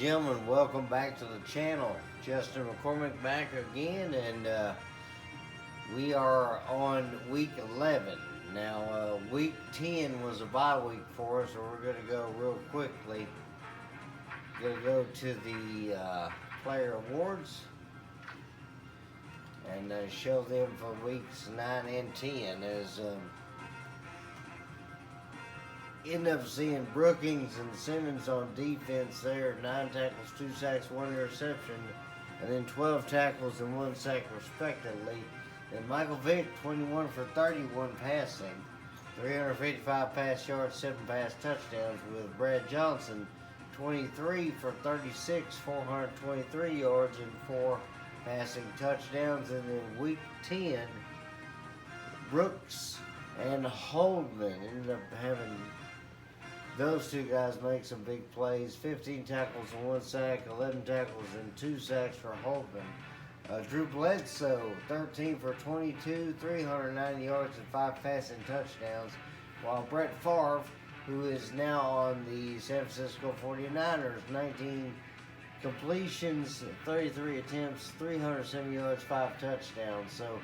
gentlemen, welcome back to the channel. Justin McCormick back again, and we are on week 11. Now, week 10 was a bye week for us, so we're going to go real quickly. Going to go to the player awards and show them for weeks 9 and 10 as end up seeing Brookings and Simmons on defense there, 9 tackles, 2 sacks, 1 interception, and then 12 tackles and 1 sack respectively. And Michael Vick, 21 for 31 passing, 355 pass yards, 7 pass touchdowns, with Brad Johnson, 23 for 36, 423 yards, and 4 passing touchdowns. And then week 10, Brooks and Holdman ended up having those two guys make some big plays. 15 tackles and 1 sack, 11 tackles and 2 sacks for Holdman. Drew Bledsoe, 13 for 22, 390 yards and 5 passing touchdowns, while Brett Favre, who is now on the San Francisco 49ers, 19 completions, 33 attempts, 370 yards, 5 touchdowns. So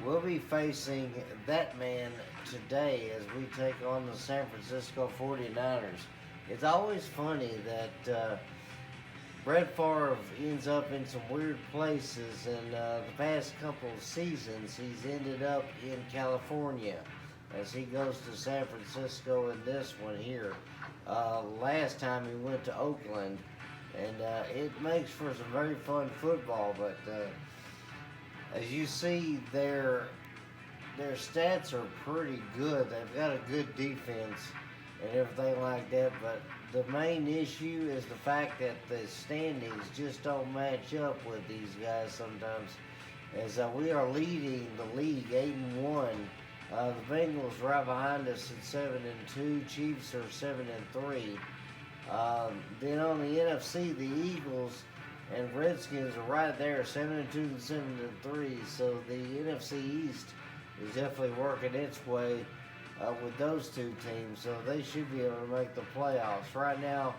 we'll be facing that man today as we take on the San Francisco 49ers. It's always funny that Brett Favre ends up in some weird places, and the past couple of seasons he's ended up in California as he goes to San Francisco in this one here. Last time he went to Oakland, and it makes for some very fun football, but as you see, their stats are pretty good. They've got a good defense and everything like that, but the main issue is the fact that the standings just don't match up with these guys sometimes, as we are leading the league 8-1. The Bengals right behind us at 7-2. Chiefs are 7-3. Then on the NFC, the Eagles and Redskins are right there, 7-2 and 7-3. So the NFC East is definitely working its way with those two teams. So they should be able to make the playoffs. Right now,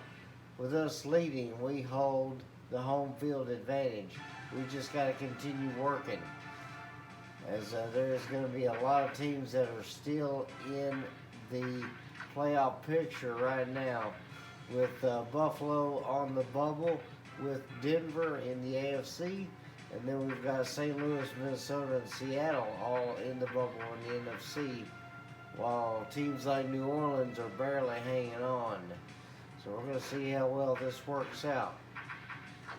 with us leading, we hold the home field advantage. We just got to continue working, as there's going to be a lot of teams that are still in the playoff picture right now, with Buffalo on the bubble, with Denver in the AFC, and then we've got St. Louis, Minnesota, and Seattle all in the bubble in the NFC, while teams like New Orleans are barely hanging on. So we're going to see how well this works out.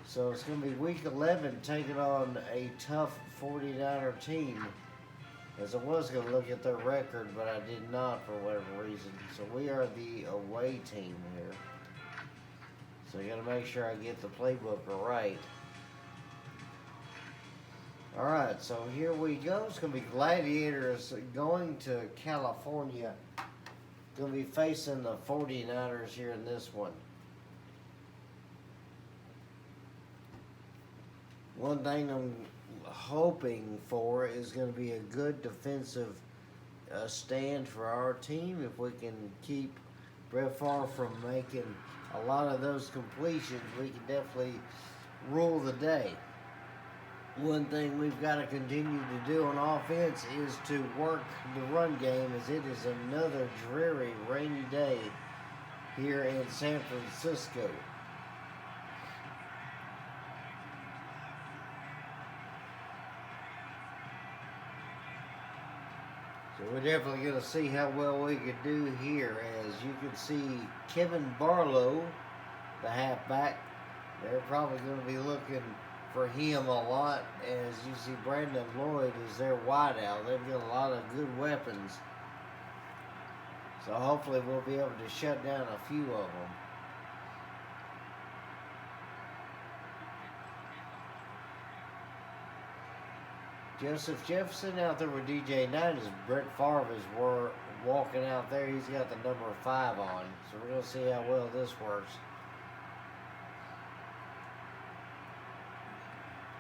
So it's going to be week 11 taking on a tough 49er team, as I was going to look at their record, but I did not for whatever reason. So we are the away team here. So you got to make sure I get the playbook right. Alright, so here we go. It's going to be Gladiators going to California. Going to be facing the 49ers here in this one. One thing I'm hoping for is going to be a good defensive stand for our team. If we can keep Brett Favre from making a lot of those completions, we can definitely rule the day. One thing we've got to continue to do on offense is to work the run game, as it is another dreary, rainy day here in San Francisco. So we're definitely going to see how well we can do here. As you can see, Kevin Barlow, the halfback, they're probably going to be looking for him a lot, as you see Brandon Lloyd is their wideout. They've got a lot of good weapons, so hopefully we'll be able to shut down a few of them. Joseph Jefferson out there with DJ Knight, as Brett Favre is walking out there. He's got the number 5 on, so we're going to see how well this works.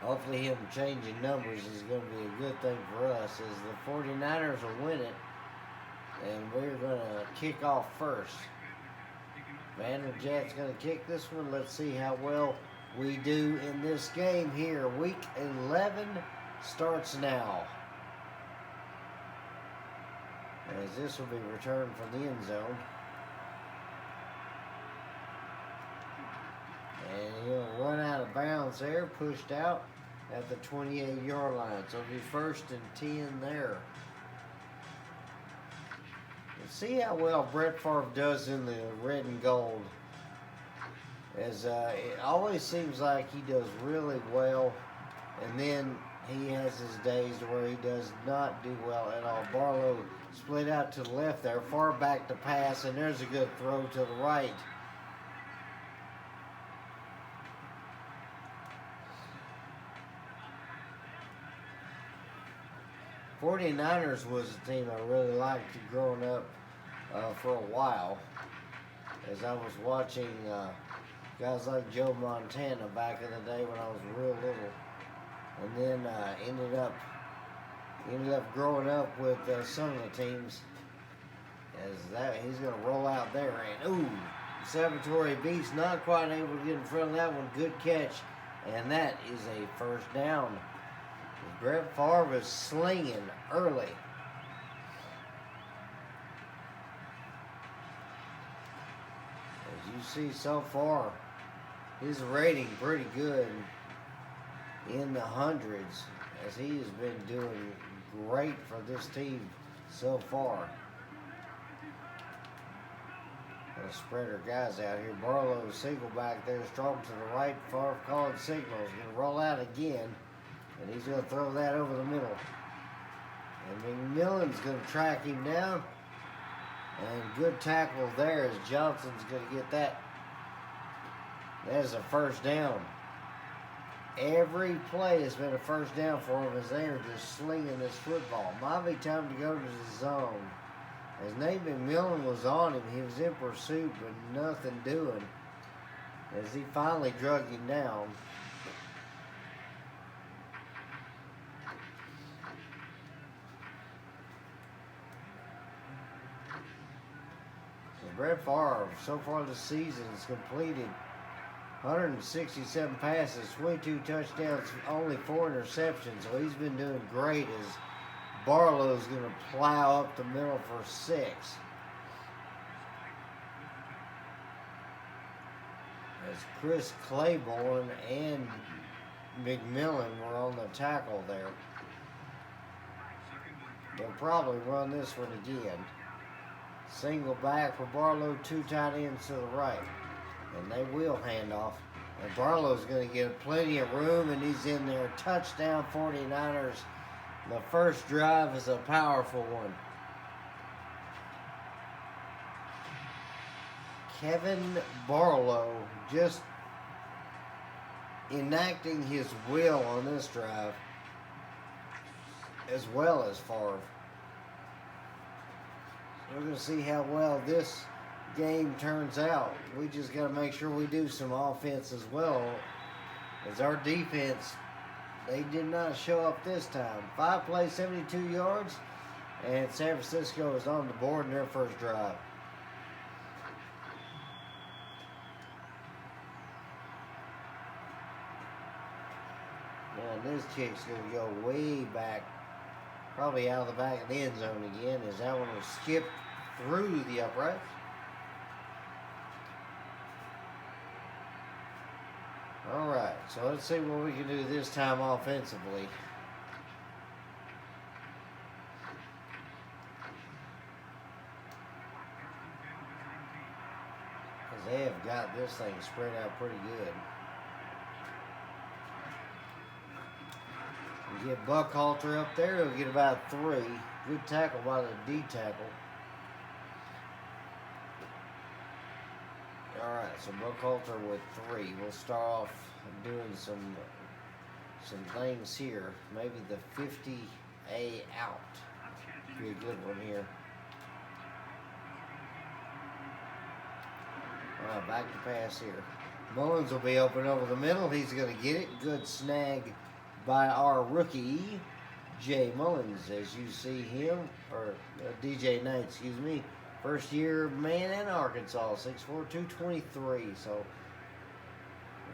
Hopefully him changing numbers is going to be a good thing for us, as the 49ers will win it, and we're going to kick off first. Vanderjagt's going to kick this one. Let's see how well we do in this game here. Week 11 starts now. As this will be returned from the end zone. And he'll run out of bounds there, pushed out at the 28-yard line. So it'll be 1st and 10 there. Let's see how well Brett Favre does in the red and gold. As it always seems like he does really well, and then he has his days where he does not do well at all. Barlow split out to the left there, far back to pass, and there's a good throw to the right. '49ers was a team I really liked growing up for a while, as I was watching guys like Joe Montana back in the day when I was real little, and then ended up growing up with some of the teams. As that he's going to roll out there, and ooh, Salvatore Beast not quite able to get in front of that one. Good catch, and that is a 1st down. Brett Favre is slinging early. As you see so far, his rating pretty good in the hundreds, as he has been doing great for this team so far. The spreader guys out here. Barlow single back there, strong to the right. Favre calling signals. Going to roll out again. And he's going to throw that over the middle. And McMillan's going to track him down. And good tackle there as Johnson's going to get that. There's a 1st down. Every play has been a 1st down for him as they are just slinging this football. Might be time to go to the zone. As Nate McMillan was on him, he was in pursuit, but nothing doing. As he finally drug him down. Brett Favre, so far this season, has completed 167 passes, 22 touchdowns, only 4 interceptions. So he's been doing great as Barlow's going to plow up the middle for 6. As Chris Claiborne and McMillan were on the tackle there. They'll probably run this one again. Single back for Barlow, 2 tight ends to the right. And they will hand off. And Barlow's going to get plenty of room, and he's in there. Touchdown 49ers. The first drive is a powerful one. Kevin Barlow just enacting his will on this drive, as well as Favre. We're going to see how well this game turns out. We just got to make sure we do some offense as well, as our defense, they did not show up this time. 5 plays, 72 yards, and San Francisco is on the board in their first drive. Now this kick's going to go way back, probably out of the back of the end zone again, as that one will skip through the uprights. All right, so let's see what we can do this time offensively. Because they have got this thing spread out pretty good. You get Buckhalter up there, he'll get about 3. Good tackle by the D tackle. All right, so Buckhalter with 3. We'll start off doing some things here. Maybe the 50A out. Be a good one here. All right, back to pass here. Mullins will be open over the middle. He's going to get it. Good snag by our rookie, Jay Mullins, as you see him, or DJ Knight, excuse me, First year man in Arkansas, 6'4", 223. So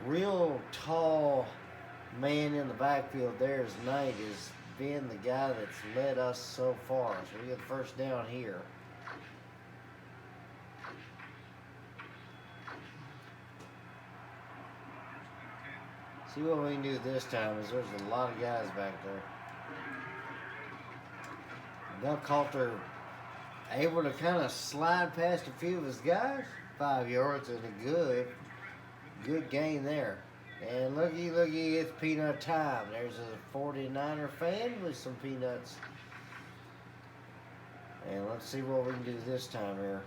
real tall man in the backfield there is Knight, has been the guy that's led us so far. So we get the first down here. See what we can do this time is there's a lot of guys back there. Buckhalter able to kind of slide past a few of his guys. 5 yards and a good gain there. And looky, it's peanut time. There's a 49er fan with some peanuts. And let's see what we can do this time here.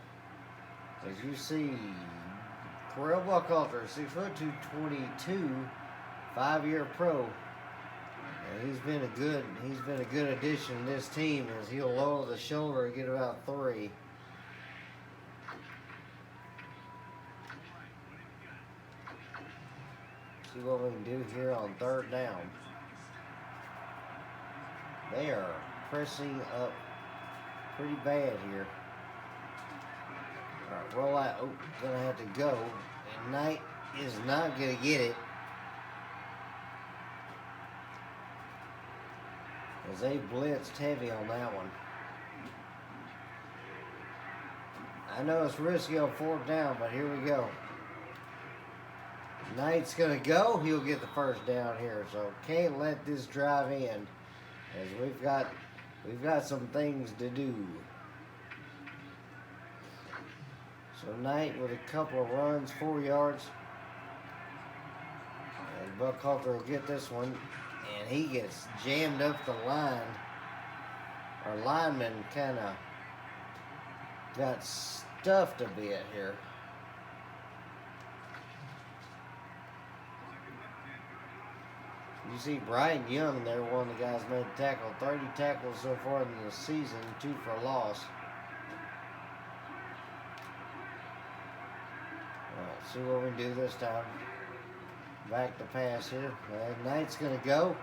As you see, Correll Buckhalter, 6', 222, 5-year pro. And he's been a good addition to this team, as he'll lower the shoulder and get about 3. See what we can do here on 3rd down. They are pressing up pretty bad here. All right, roll out. Oh, gonna have to go. And Knight is not gonna get it. As they blitzed heavy on that one. I know it's risky on 4th down, but here we go. Knight's gonna go. He'll get the first down here. So can't let this drive end, as we've got some things to do. So Knight with a couple of runs, 4 yards. And Buckhalter will get this one. And he gets jammed up the line. Our lineman kind of got stuffed a bit here. You see Brian Young there, one of the guys made the tackle. 30 tackles so far in the season, 2 for a loss. All right, see what we can do this time. Back to pass here. Knight's going to go.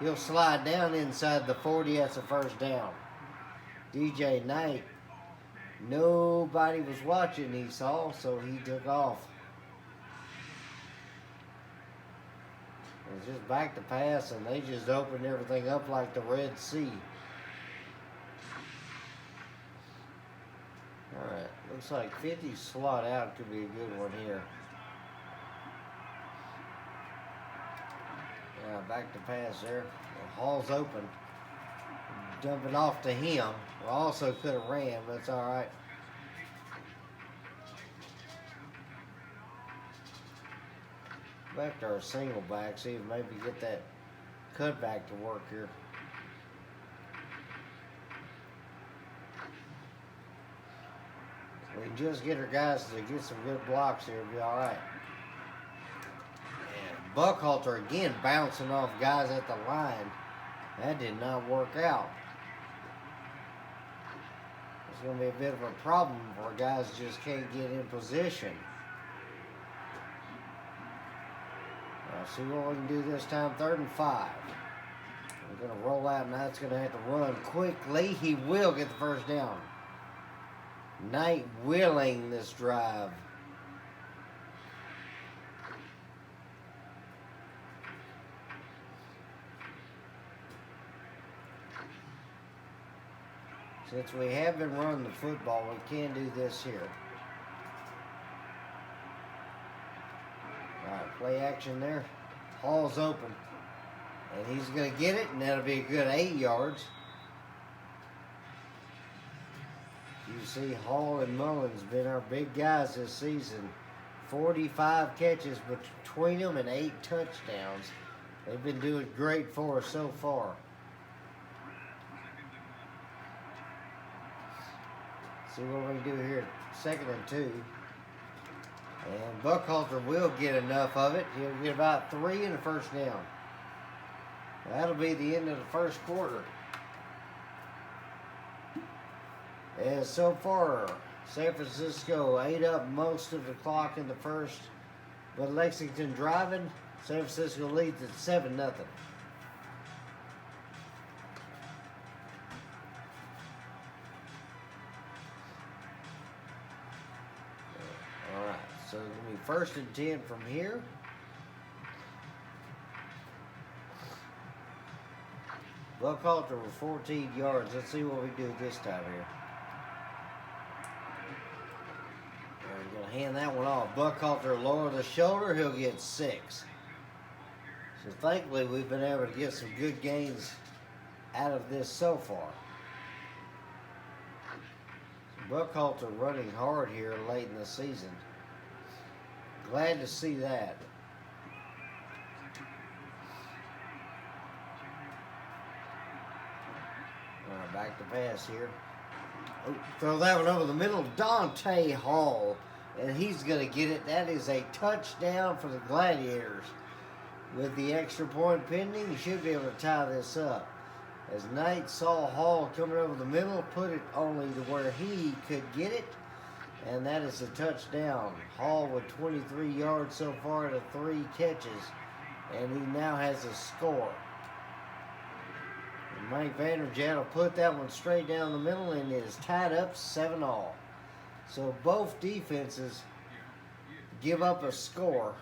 He'll slide down inside the 40. That's a first down. DJ Knight, nobody was watching, he saw, so he took off. It's just back to pass, and they just opened everything up like the Red Sea. All right, looks like 50 slot out could be a good one here. Yeah, back to pass there. Hall's open. Dump it off to him. We also could have ran, but it's all right. Back to our single back, see if maybe get that cutback to work here. We can just get our guys to get some good blocks here, it'll be all right. And Buckhalter again bouncing off guys at the line. That did not work out. It's going to be a bit of a problem where guys just can't get in position. See what we can do this time. 3rd and 5. We're going to roll out. Now it's going to have to run quickly. He will get the first down. Knight willing this drive. Since we have been running the football, we can do this here. All right, play action there. Hall's open. And he's going to get it, and that'll be a good 8 yards. You see Hall and Mullins been our big guys this season. 45 catches between them and 8 touchdowns. They've been doing great for us so far. See what we can do here. 2nd and 2. And Buckhalter will get enough of it. He'll get about 3 in the first down. That'll be the end of the first quarter. As so far, San Francisco ate up most of the clock in the first, but Lexington driving. San Francisco leads at 7-0. So it's going to be 1st and 10 from here. Buckhalter with 14 yards. Let's see what we do this time here. We're going to hand that one off. Buckhalter lower the shoulder. He'll get 6. So thankfully we've been able to get some good gains out of this so far. Buckhalter running hard here late in the season. Glad to see that. All right, back to pass here. Oh, throw that one over the middle. Dante Hall, and he's going to get it. That is a touchdown for the Gladiators. With the extra point pending, you should be able to tie this up. As Knight saw Hall coming over the middle, put it only to where he could get it, and that is a touchdown. Hall with 23 yards so far to 3 catches, and he now has a score. And Mike Vanderjagt will put that one straight down the middle, and it is tied up 7-all. So both defenses give up a score.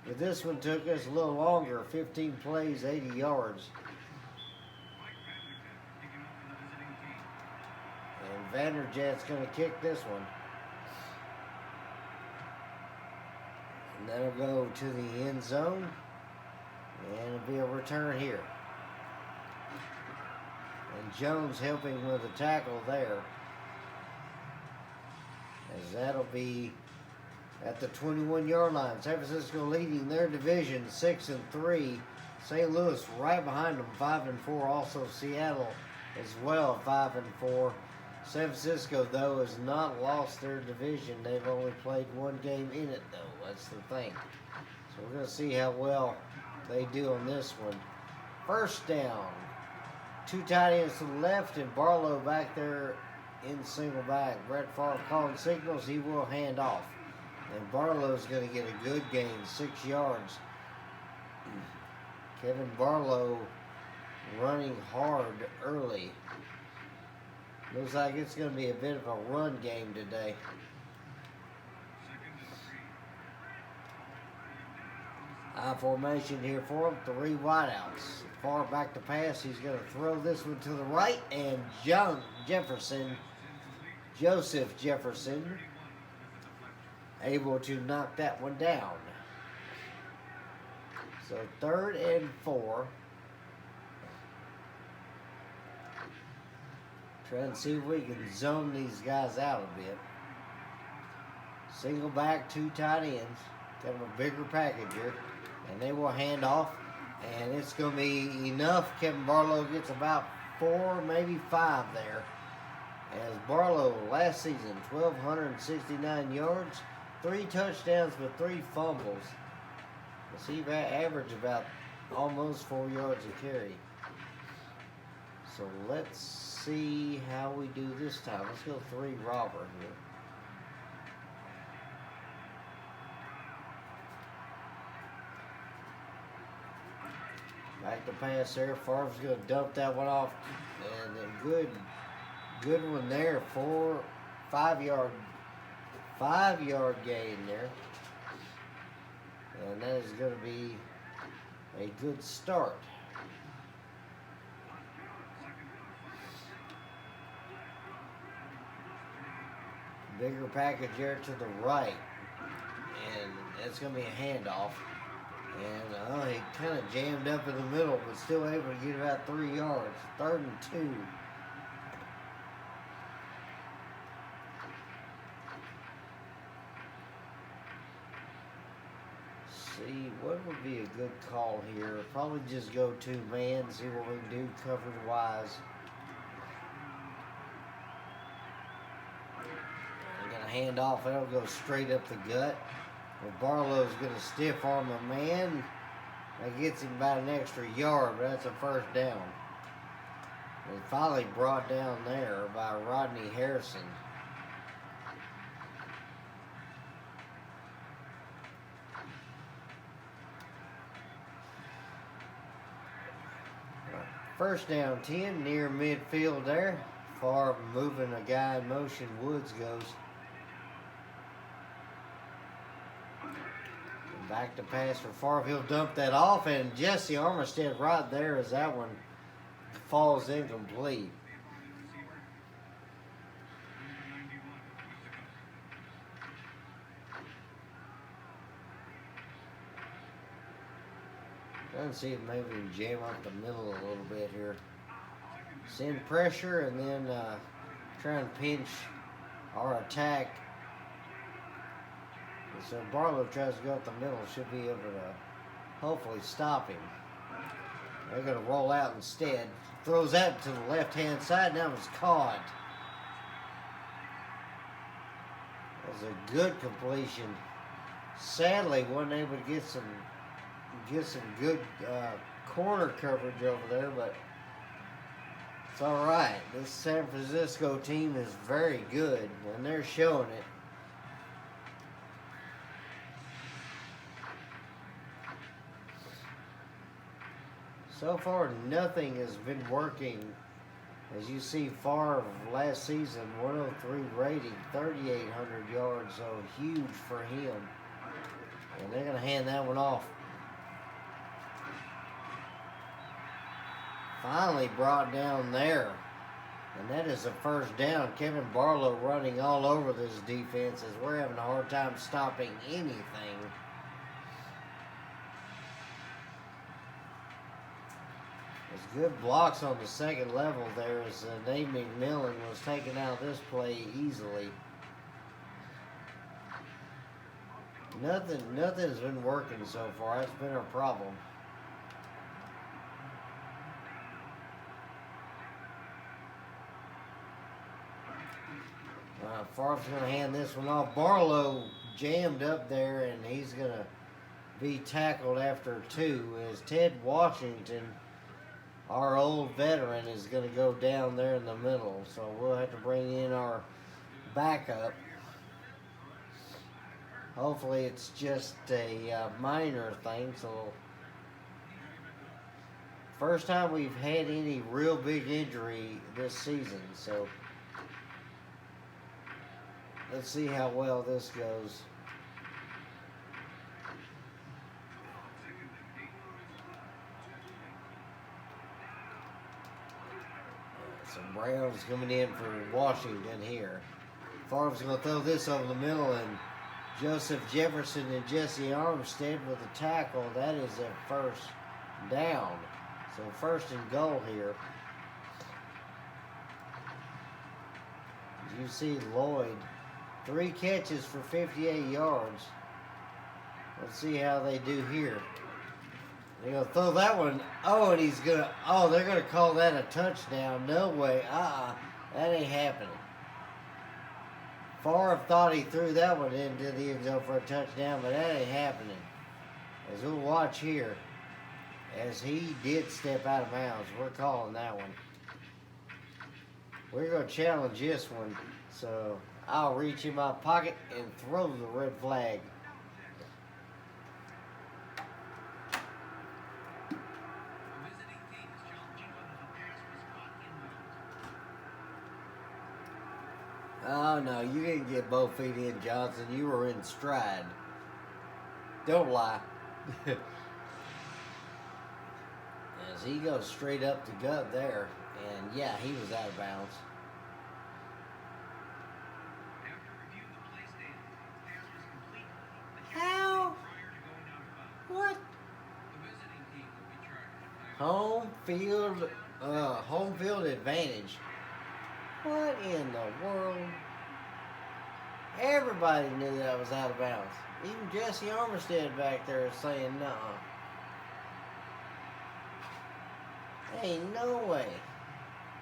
But this one took us a little longer, 15 plays, 80 yards. And Vanderjagt's going to kick this one. And that'll go to the end zone. And it'll be a return here. And Jones helping with a tackle there. As that'll be at the 21-yard line. San Francisco leading their division 6-3. St. Louis right behind them 5-4. Also Seattle as well 5-4. San Francisco though has not lost their division. They've only played one game in it though. That's the thing. So we're going to see how well they do on this one. 1st down. 2 tight ends to the left and Barlow back there in single back. Brett Favre calling signals. He will hand off. And Barlow's going to get a good gain, 6 yards. Kevin Barlow running hard early. Looks like it's going to be a bit of a run game today. I formation here for him, 3 wideouts. Far back to pass, he's going to throw this one to the right, and Joseph Jefferson, able to knock that one down. So 3rd and 4. Trying to see if we can zone these guys out a bit. Single back, 2 tight ends. Kind of a bigger package here. And they will hand off. And it's going to be enough. Kevin Barlow gets about 4, maybe 5 there. As Barlow last season, 1,269 yards. 3 touchdowns with 3 fumbles. So he averaged about almost 4 yards a carry. So let's see how we do this time. Let's go 3 robber here. Back to pass there. Favre's going to dump that one off. And then good one there. 5-yard gain there. And that is going to be a good start. Bigger package there to the right. And that's going to be a handoff. And he kind of jammed up in the middle, but still able to get about 3 yards. 3rd and 2. See, what would be a good call here? Probably just go 2 man, see what we can do coverage wise. They're going to hand off, it'll go straight up the gut. Well, Barlow's going to stiff arm a man. That gets him about an extra yard, but that's a 1st down. And finally brought down there by Rodney Harrison. First down 10 near midfield there. Favre moving a guy in motion. Woods goes. Back to pass for Favre. He'll dump that off, and Jesse Armstead right there as that one falls incomplete. Trying to see if maybe we can jam up the middle a little bit here. Send pressure and then try and pinch our attack. So Barlow tries to go up the middle, should be able to hopefully stop him. They're going to roll out instead. Throws that to the left-hand side. Now it's caught. That was a good completion. Sadly, wasn't able to get some good corner coverage over there, but it's all right. This San Francisco team is very good, and they're showing it. So far, nothing has been working. As you see, Favre last season, 103 rating, 3,800 yards, so huge for him. And they're going to hand that one off. Finally brought down there. And that is a first down. Kevin Barlow running all over this defense as we're having a hard time stopping anything. There's good blocks on the second level there as Nate McMillan was taken out of this play easily. Nothing's been working so far. That's been our problem. Favre's going to hand this one off. Barlow jammed up there, and he's going to be tackled after two as Ted Washington, our old veteran, is going to go down there in the middle. So we'll have to bring in our backup. Hopefully it's just a minor thing. So first time we've had any real big injury this season. So let's see how well this goes. Some Browns coming in for Washington here. Favre's going to throw this over the middle, and Joseph Jefferson and Jesse Armstead with a tackle. That is a first down. So first and goal here. As you see, Lloyd, 3 catches for 58 yards. Let's see how they do here. They're going to throw that one. Oh, and he's going to, they're going to call that a touchdown. No way. That ain't happening. Favre thought he threw that one into the end zone for a touchdown, but that ain't happening. As we'll watch here, as he did step out of bounds, we're calling that one. We're going to challenge this one, so I'll reach in my pocket and throw the red flag. Oh, no, you didn't get both feet in, Johnson. You were in stride. Don't lie. As he goes straight up the gut there. And, yeah, he was out of bounds. How? What? Home field advantage. What in the world? Everybody knew that was out of bounds. Even Jesse Armstead back there is saying no. Ain't no way.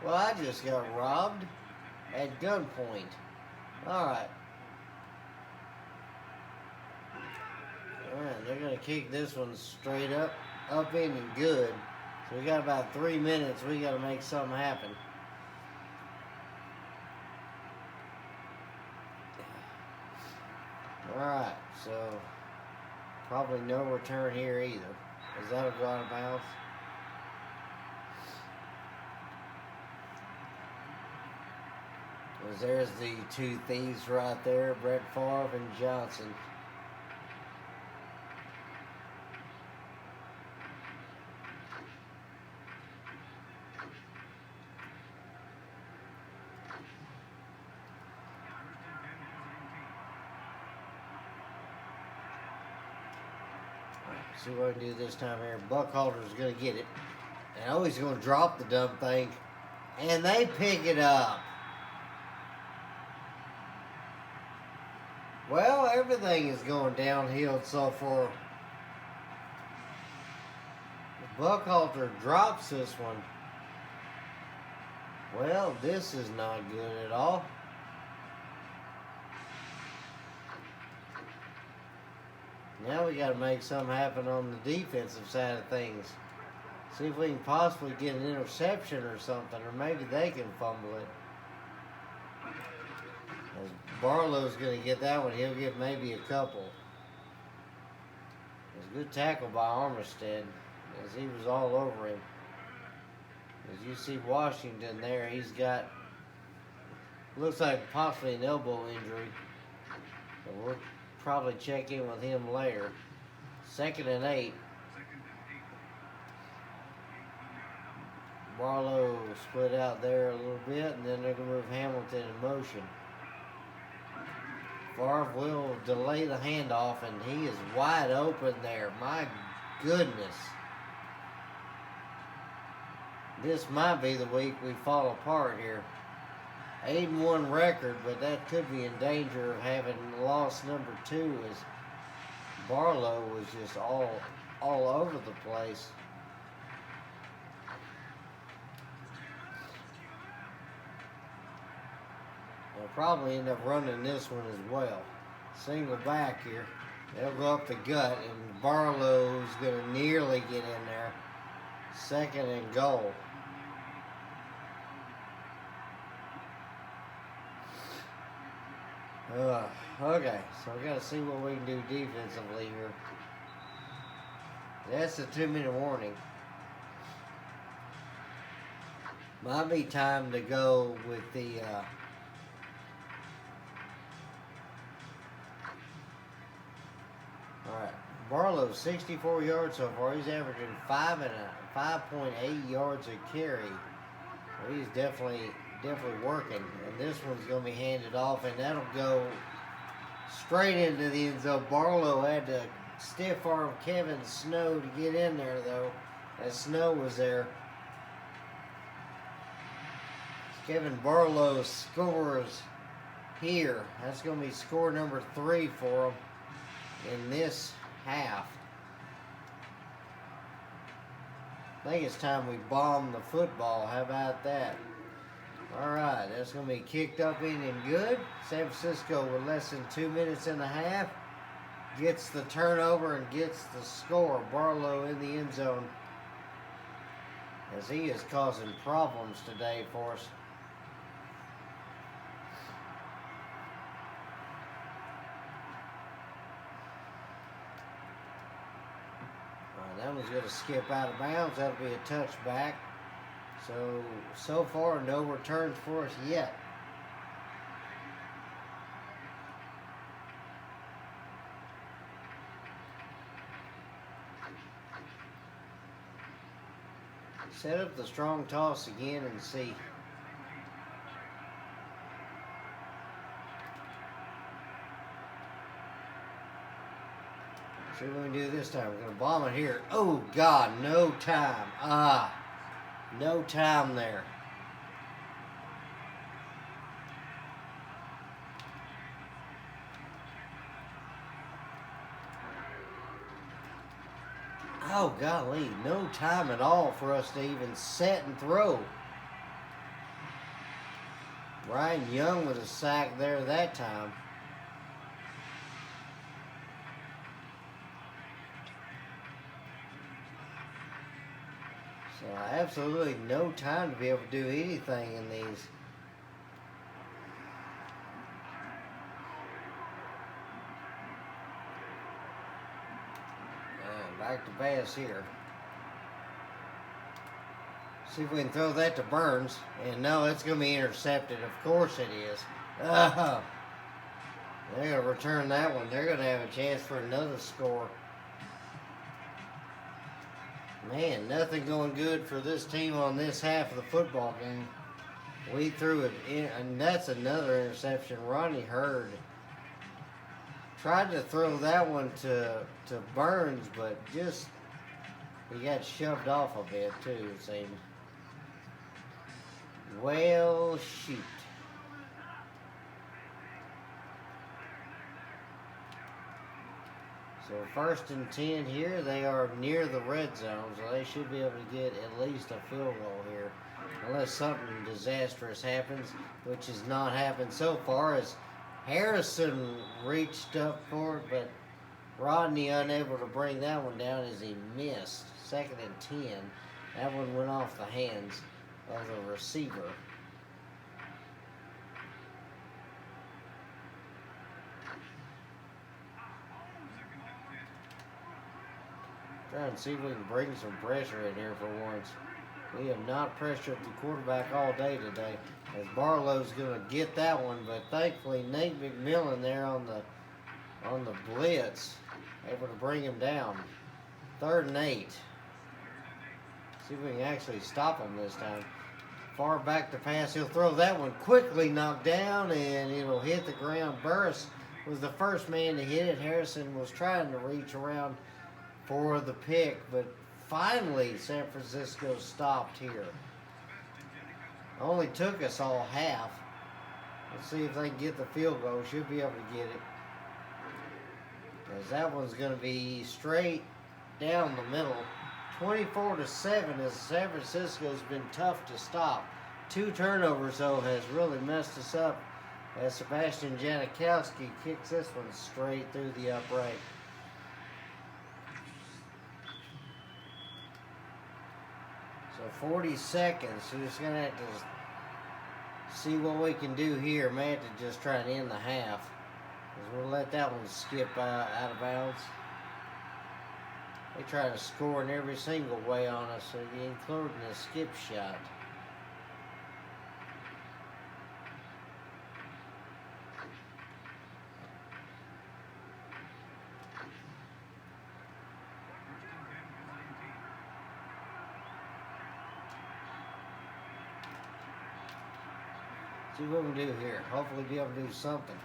Well, I just got robbed at gunpoint. Alright. Alright, they're going to kick this one straight up in and good. So we got about 3 minutes. We got to make something happen. Alright, so probably no return here either. Is that a go out of bounds? There's the two thieves right there, Brett Favre and Johnson. See what I can do this time here. Buckhalter's going to get it. And oh, he's going to drop the dumb thing. And they pick it up. Well, everything is going downhill so far. Buckhalter drops this one. Well, this is not good at all. Now we got to make something happen on the defensive side of things. See if we can possibly get an interception or something, or maybe they can fumble it. As Barlow's going to get that one, he'll get maybe a couple. It's a good tackle by Armistead, as he was all over him. As you see Washington there, he's got, looks like possibly an elbow injury. But we'll probably check in with him later. 2nd and 8. Barlow split out there a little bit, and then they're going to move Hamilton in motion. Favre will delay the handoff, and he is wide open there. My goodness. This might be the week we fall apart here. 8-1 record, but that could be in danger of having loss number 2, as Barlow was just all over the place. They'll probably end up running this one as well. Single back here. They'll go up the gut, and Barlow's going to nearly get in there. 2nd and goal. Okay, so we got to see what we can do defensively here. That's a 2-minute warning. Might be time to go with the alright, Barlow 64 yards so far. He's averaging 5.8 yards a carry. So he's definitely working. And this one's going to be handed off, and that'll go straight into the end zone. Barlow had to stiff arm Kevin Snow to get in there, though, as Snow was there. Kevin Barlow scores here. That's going to be score number 3 for him in this half. I think it's time we bomb the football. How about that? Alright, that's going to be kicked up in and good. San Francisco, with less than 2 minutes and a half, gets the turnover and gets the score. Barlow in the end zone, as he is causing problems today for us. That one's going to skip out of bounds. That'll be a touchback. So far, no returns for us yet. Set up the strong toss again and see. See what we can do this time. We're going to bomb it here. Oh, God, no time. No time there. Oh, golly, no time at all for us to even set and throw. Ryan Young with a sack there that time. So absolutely no time to be able to do anything in these. And back to Bass here. See if we can throw that to Burns. And no, it's going to be intercepted. Of course it is. They're going to return that one. They're going to have a chance for another score. Man, nothing going good for this team on this half of the football game. We threw it in, and that's another interception. Ronnie Hurd Tried to throw that one to Burns, but just he got shoved off a bit too, it seemed. Well, shoot. So 1st and 10 here. They are near the red zone, so they should be able to get at least a field goal here. Unless something disastrous happens, which has not happened so far, as Harrison reached up for it, but Rodney unable to bring that one down as he missed. 2nd and 10. That one went off the hands of the receiver. Trying to see if we can bring some pressure in here for once. We have not pressured the quarterback all day today, as Barlow's going to get that one, but thankfully Nate McMillan there on the blitz, able to bring him down. 3rd and 8. See if we can actually stop him this time. Far back to pass. He'll throw that one quickly, knocked down, and it'll hit the ground. Burris was the first man to hit it. Harrison was trying to reach around for the pick, but finally San Francisco stopped here. Only took us all half. Let's see if they can get the field goal. Should be able to get it, because that one's going to be straight down the middle. 24-7, as San Francisco's been tough to stop. 2 turnovers though has really messed us up, as Sebastian Janikowski kicks this one straight through the upright. So 40 seconds. We're just going to have to see what we can do here. May have to just try and end the half, because we'll let that one skip out of bounds. They try to score in every single way on us, including a skip shot. See what we can do here. Hopefully be able to do something.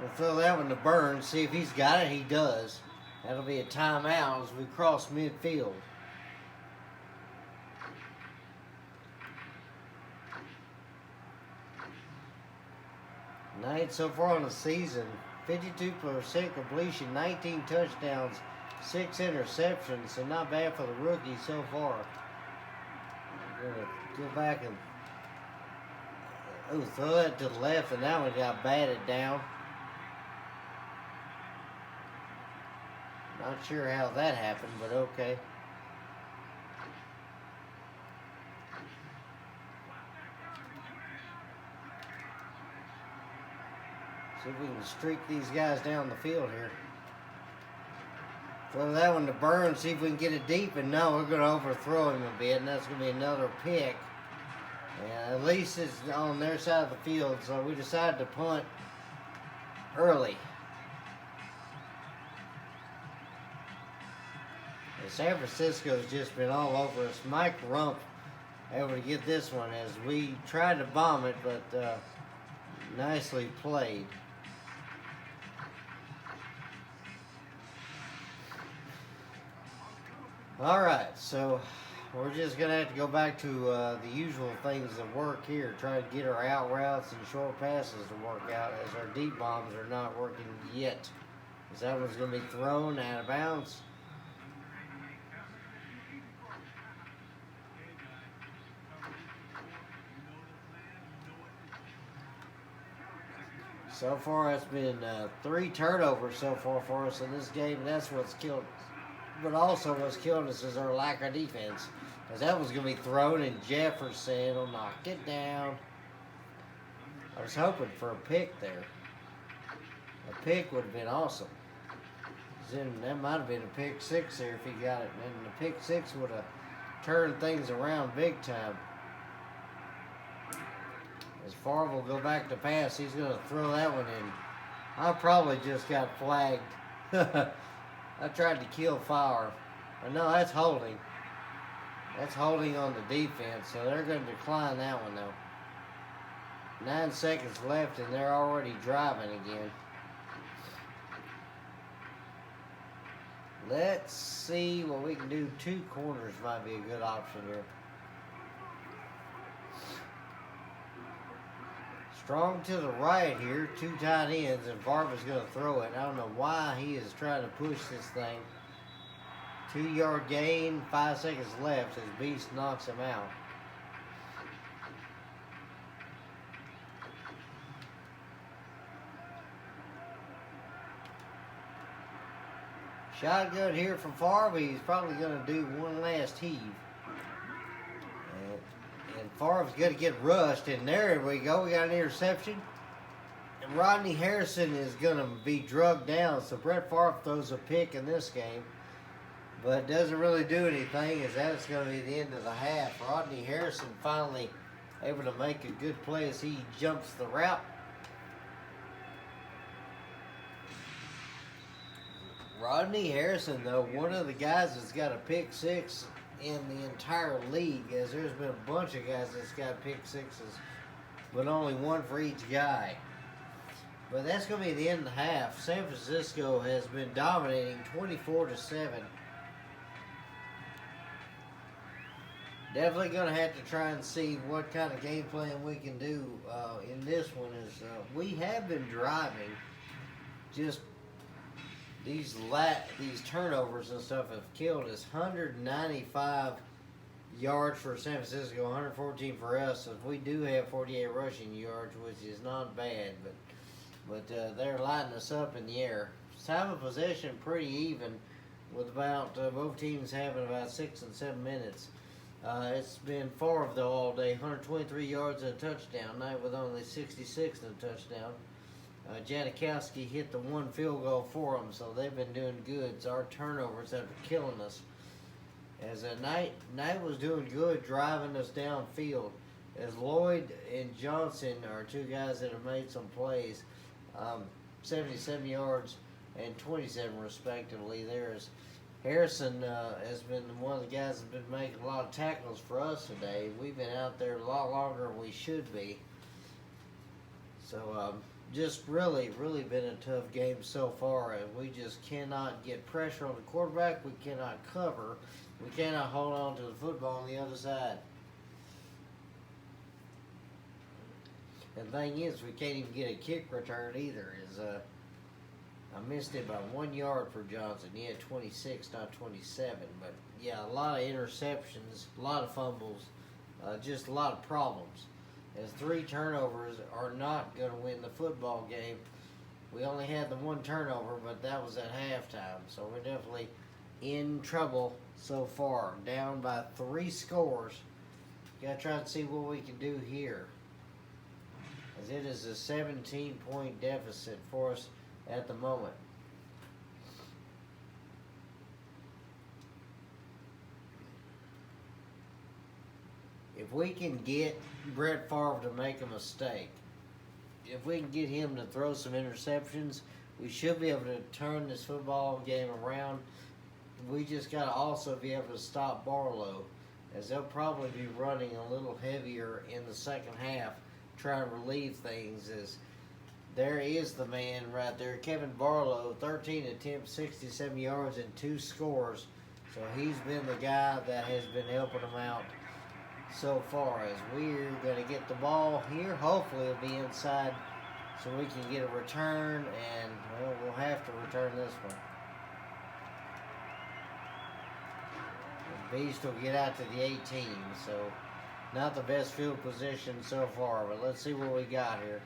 We'll throw that one to Burns, see if he's got it. He does. That'll be a timeout as we cross midfield. 9 so far on the season. 52% completion, 19 touchdowns, 6 interceptions. So not bad for the rookie so far. I'm going to go back and throw that to the left, and that one got batted down. Not sure how that happened, but okay. See if we can streak these guys down the field here. Throw that one to Burns, see if we can get it deep, and no, we're going to overthrow him a bit, and that's going to be another pick. And at least it's on their side of the field, so we decided to punt early. San Francisco's just been all over us. Mike Rump able to get this one as we tried to bomb it, but nicely played. All right, so we're just going to have to go back to the usual things that work here. Try to get our out routes and short passes to work out, as our deep bombs are not working yet. As that one's going to be thrown out of bounds. So far, it's been 3 turnovers so far for us in this game, and that's what's killed. But also what's killed us is our lack of defense. Because that was going to be thrown, and Jefferson will knock it down. I was hoping for a pick there. A pick would have been awesome. Then that might have been a pick 6 there if he got it. And the pick 6 would have turned things around big time. As Favre will go back to pass, he's going to throw that one in. I probably just got flagged. I tried to kill Favre. But no, that's holding. That's holding on the defense, so they're going to decline that one, though. 9 seconds left, and they're already driving again. Let's see what we can do. 2 corners might be a good option here. Strong to the right here. 2 tight ends, and Farva's going to throw it. I don't know why he is trying to push this thing. 2-yard gain, 5 seconds left as Beast knocks him out. Shotgun here from Favre. He's probably going to do one last heave. And Favre's going to get rushed. And there we go. We got an interception. And Rodney Harrison is going to be drugged down. So Brett Favre throws a pick in this game. But doesn't really do anything, as that's going to be the end of the half. Rodney Harrison finally able to make a good play as he jumps the route. Rodney Harrison, though, one of the guys that's got a pick 6 in the entire league, as there's been a bunch of guys that's got pick 6s, but only one for each guy. But that's going to be the end of the half. San Francisco has been dominating 24-7. Definitely going to have to try and see what kind of game plan we can do in this one. Is we have been driving, just these turnovers and stuff have killed us. 195 yards for San Francisco, 114 for us. So we do have 48 rushing yards, which is not bad, but they're lighting us up in the air. Time of possession pretty even, with about both teams having about 6 and 7 minutes. It's been Favre though all day, 123 yards and a touchdown. Knight with only 66 and a touchdown. Janikowski hit the 1 field goal for them, so they've been doing good. So our turnovers that are killing us. As Knight was doing good driving us downfield. As Lloyd and Johnson are 2 guys that have made some plays, 77 yards and 27 respectively. There's Harrison has been one of the guys that's been making a lot of tackles for us today. We've been out there a lot longer than we should be. So just really been a tough game so far. And we just cannot get pressure on the quarterback. We cannot cover. We cannot hold on to the football on the other side. And the thing is, we can't even get a kick return either. I missed it by 1 yard for Johnson. He had 26, not 27. But yeah, a lot of interceptions, a lot of fumbles, just a lot of problems. As 3 turnovers are not going to win the football game. We only had the 1 turnover, but that was at halftime. So we're definitely in trouble so far. Down by 3 scores. Got to try and see what we can do here, as it is a 17-point deficit for us at the moment. If we can get Brett Favre to make a mistake, if we can get him to throw some interceptions, we should be able to turn this football game around. We just got to also be able to stop Barlow, as they'll probably be running a little heavier in the second half, trying to relieve things. As there is the man right there, Kevin Barlow, 13 attempts, 67 yards, and 2 scores. So he's been the guy that has been helping them out so far. As we're going to get the ball here, hopefully it'll be inside so we can get a return, and well, we'll have to return this one. The Beast will get out to the 18, so not the best field position so far, but let's see what we got here.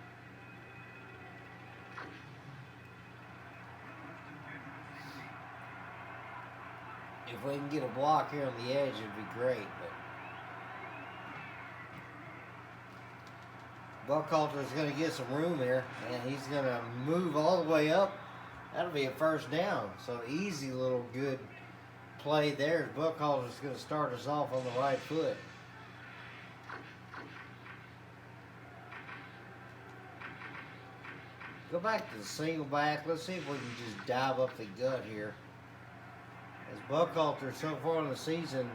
If we can get a block here on the edge, it'd be great. But Buckhalter's going to get some room here, and he's going to move all the way up. That'll be a first down. So easy little good play there. Buckhalter's going to start us off on the right foot. Go back to the single back. Let's see if we can just dive up the gut here. As Buckhalter so far in the season,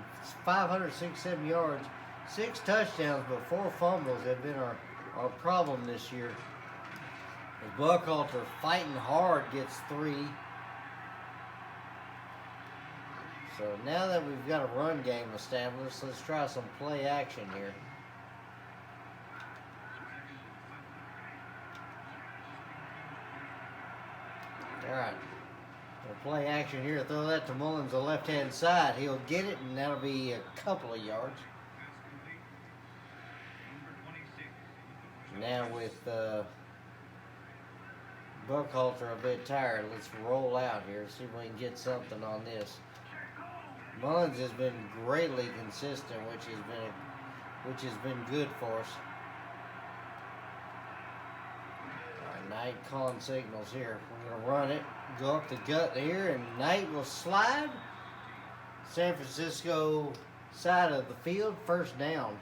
567 yards, 6 touchdowns, but 4 fumbles have been our problem this year. As Buckhalter fighting hard gets 3. So now that we've got a run game established, let's try some play action here. Alright. We'll play action here. Throw that to Mullins, the left-hand side. He'll get it, and that'll be a couple of yards. Now with Buckhalter a bit tired, let's roll out here, see if we can get something on this. Mullins has been greatly consistent, which has been good for us. Knight calling signals here. We're going to run it, go up the gut here, and Knight will slide. San Francisco side of the field, first down.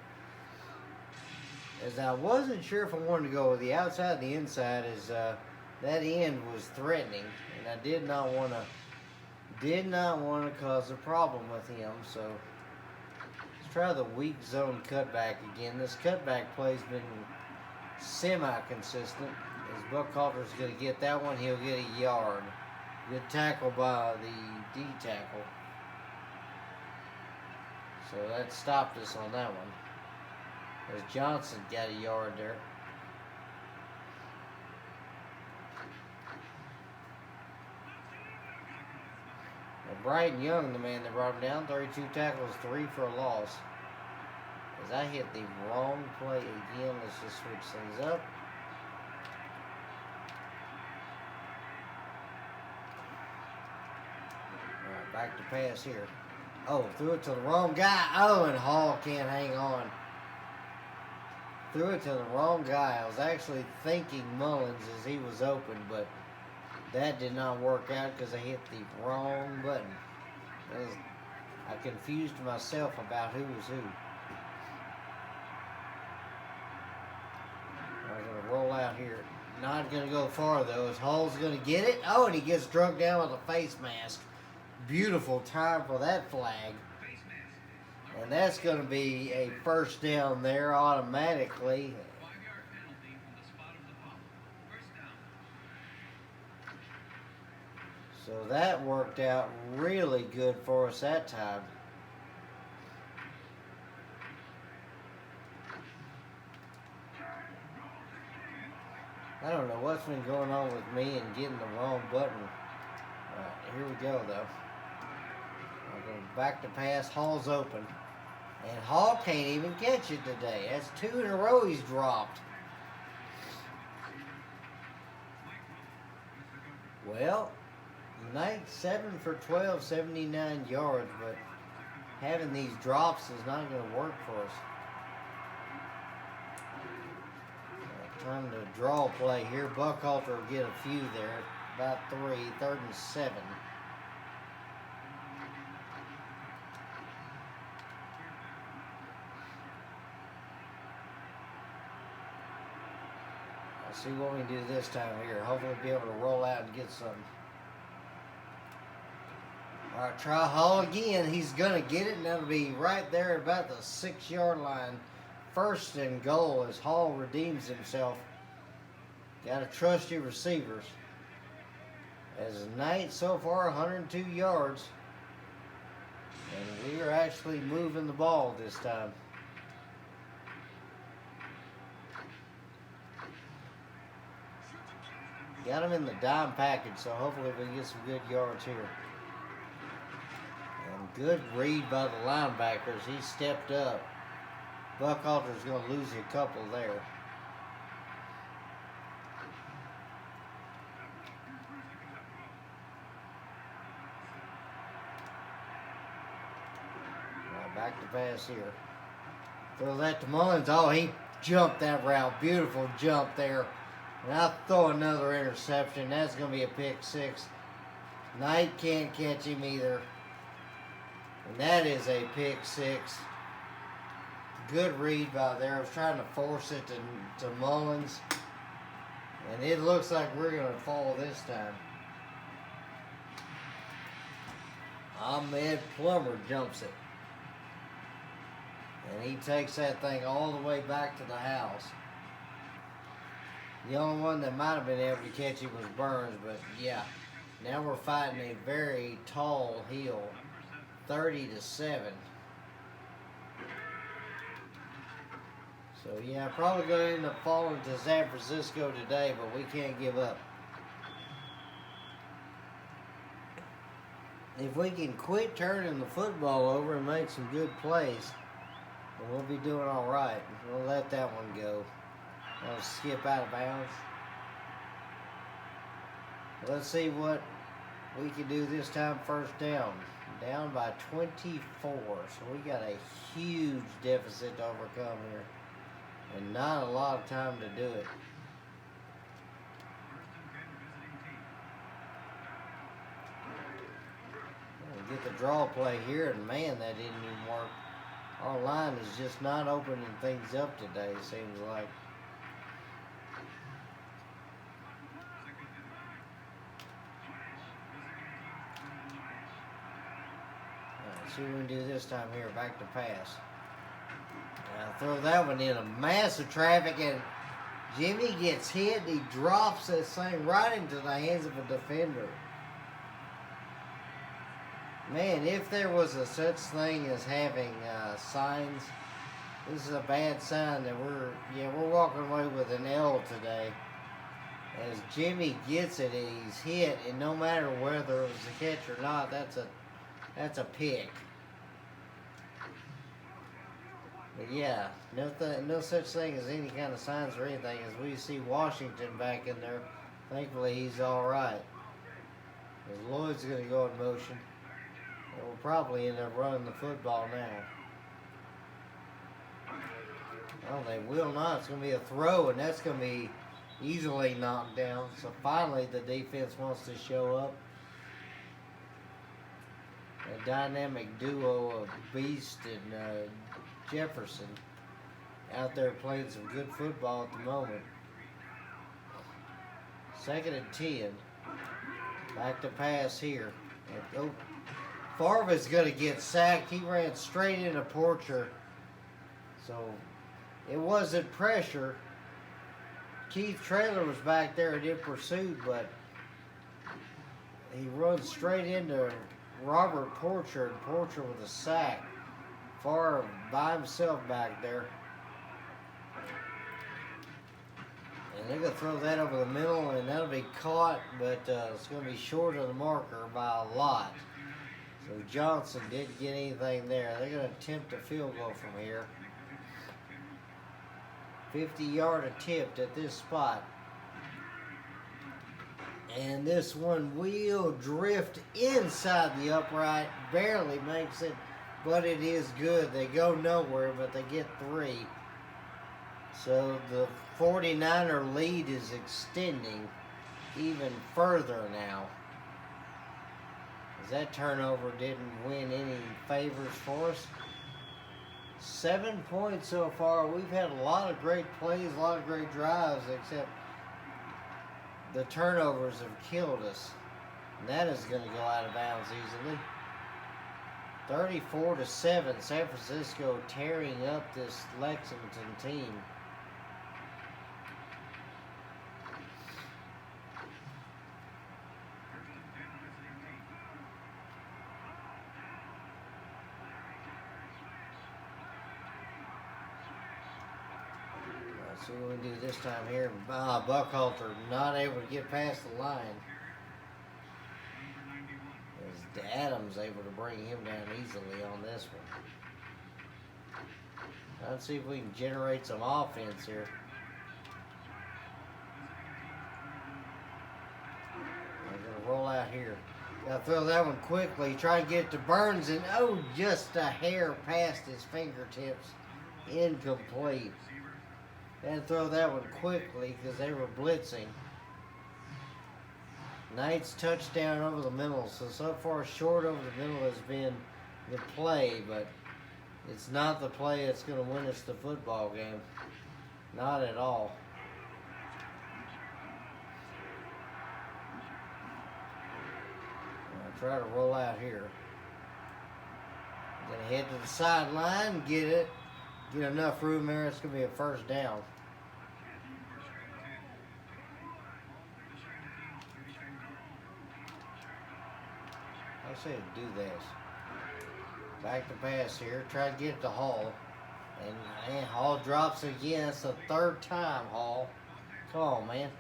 As I wasn't sure if I wanted to go with the outside or the inside, as that end was threatening, and I did not want to cause a problem with him. So let's try the weak zone cutback again. This cutback play's been semi-consistent. As Buckhalter's going to get that one, he'll get a yard. Good tackle by the D tackle. So that stopped us on that one. As Johnson got a yard there. Now Bryton Young, the man that brought him down, 32 tackles, 3 for a loss. As I hit the wrong play again, let's just switch things up. Alright, back to pass here. Oh, threw it to the wrong guy. Oh, and Hall can't hang on. Threw it to the wrong guy. I was actually thinking Mullins as he was open, but that did not work out because I hit the wrong button. I confused myself about who was who. I'm going to roll out here. Not going to go far, though, as Hall's going to get it. Oh, and he gets drunk down with a face mask. Beautiful time for that flag. And that's going to be a first down there automatically. So that worked out really good for us that time. I don't know what's been going on with me and getting the wrong button. Here we go, though. I'm going back to pass. Hall's open. And Hall can't even catch it today. That's 2 in a row he's dropped. Well, Knight 7 for 12, 79 yards, but having these drops is not going to work for us. Time to draw play here. Buckhalter will get a few there. About 3, 3rd and 7. Let's see what we can do this time here. Hopefully be able to roll out and get something. All right, try Hall again. He's going to get it, and that'll be right there at about the 6-yard line. 1st and goal as Hall redeems himself. Got to trust your receivers. As Knight so far 102 yards. And we are actually moving the ball this time. Got him in the dime package, so hopefully we can get some good yards here. And good read by the linebackers. He stepped up. Buckhalter's going to lose a couple there. Back to pass here. Throw that to Mullins. Oh, he jumped that route. Beautiful jump there. And I'll throw another interception. That's going to be a pick 6. Knight can't catch him either. And that is a pick 6. Good read by there. I was trying to force it to Mullins. And it looks like we're going to fall this time. Ahmed Plummer jumps it. And he takes that thing all the way back to the house. The only one that might have been able to catch it was Burns, but yeah. Now we're fighting a very tall hill. 30-7. So yeah, probably going to end up falling to San Francisco today, but we can't give up. If we can quit turning the football over and make some good plays, then we'll be doing all right. We'll let that one go. I'll skip out of bounds. Let's see what we can do this time. First down. Down by 24. So we got a huge deficit to overcome here. And not a lot of time to do it. We'll get the draw play here, and man, that didn't even work. Our line is just not opening things up today, it seems like. Let's see what we can do this time here. Back to pass. Throw that one in a massive traffic, and Jimmy gets hit. He drops that thing right into the hands of a defender. Man, if there was a such thing as having signs, this is a bad sign that we're walking away with an L today. As Jimmy gets it and he's hit, and no matter whether it was a catch or not, that's a pick. But yeah, no such thing as any kind of signs or anything. As we see Washington back in there, thankfully he's all right. As Lloyd's going to go in motion, and we'll probably end up running the football now. Well, they will not. It's going to be a throw, and that's going to be easily knocked down. So finally, the defense wants to show up. A dynamic duo of Beast and Jefferson out there playing some good football at the moment. 2nd and 10. Back to pass here. And, Farva's going to get sacked. He ran straight into Porcher. So it wasn't pressure. Keith Traylor was back there and in pursuit, but he runs straight into Robert Porcher, and Porcher with a sack. Favre by himself back there. And they're going to throw that over the middle, and that'll be caught, but it's going to be short of the marker by a lot. So Johnson didn't get anything there. They're going to attempt a field goal from here. 50-yard attempt at this spot. And this one will drift inside the upright. Barely makes it, but it is good. They go nowhere, but they get 3. So the 49er lead is extending even further now. As that turnover didn't win any favors for us. 7 points so far. We've had a lot of great plays, a lot of great drives, except the turnovers have killed us. And that is going to go out of bounds easily. 34-7, San Francisco tearing up this Lexington team. Let's see what we do this time here. Buckhalter not able to get past the line. As Adams able to bring him down easily on this one. Let's see if we can generate some offense here. We're going to roll out here. Got to throw that one quickly. Try and get it to Burns, and just a hair past his fingertips. Incomplete. Had to throw that one quickly because they were blitzing. Knight's touchdown over the middle. So far short over the middle has been the play, but it's not the play that's going to win us the football game. Not at all. I'll try to roll out here. Going to head to the sideline, get it. Get enough room there. It's going to be a first down. I say do this. Back to pass here. Try to get it to Hall. And Hall drops it again. That's the third time, Hall. Come on, man.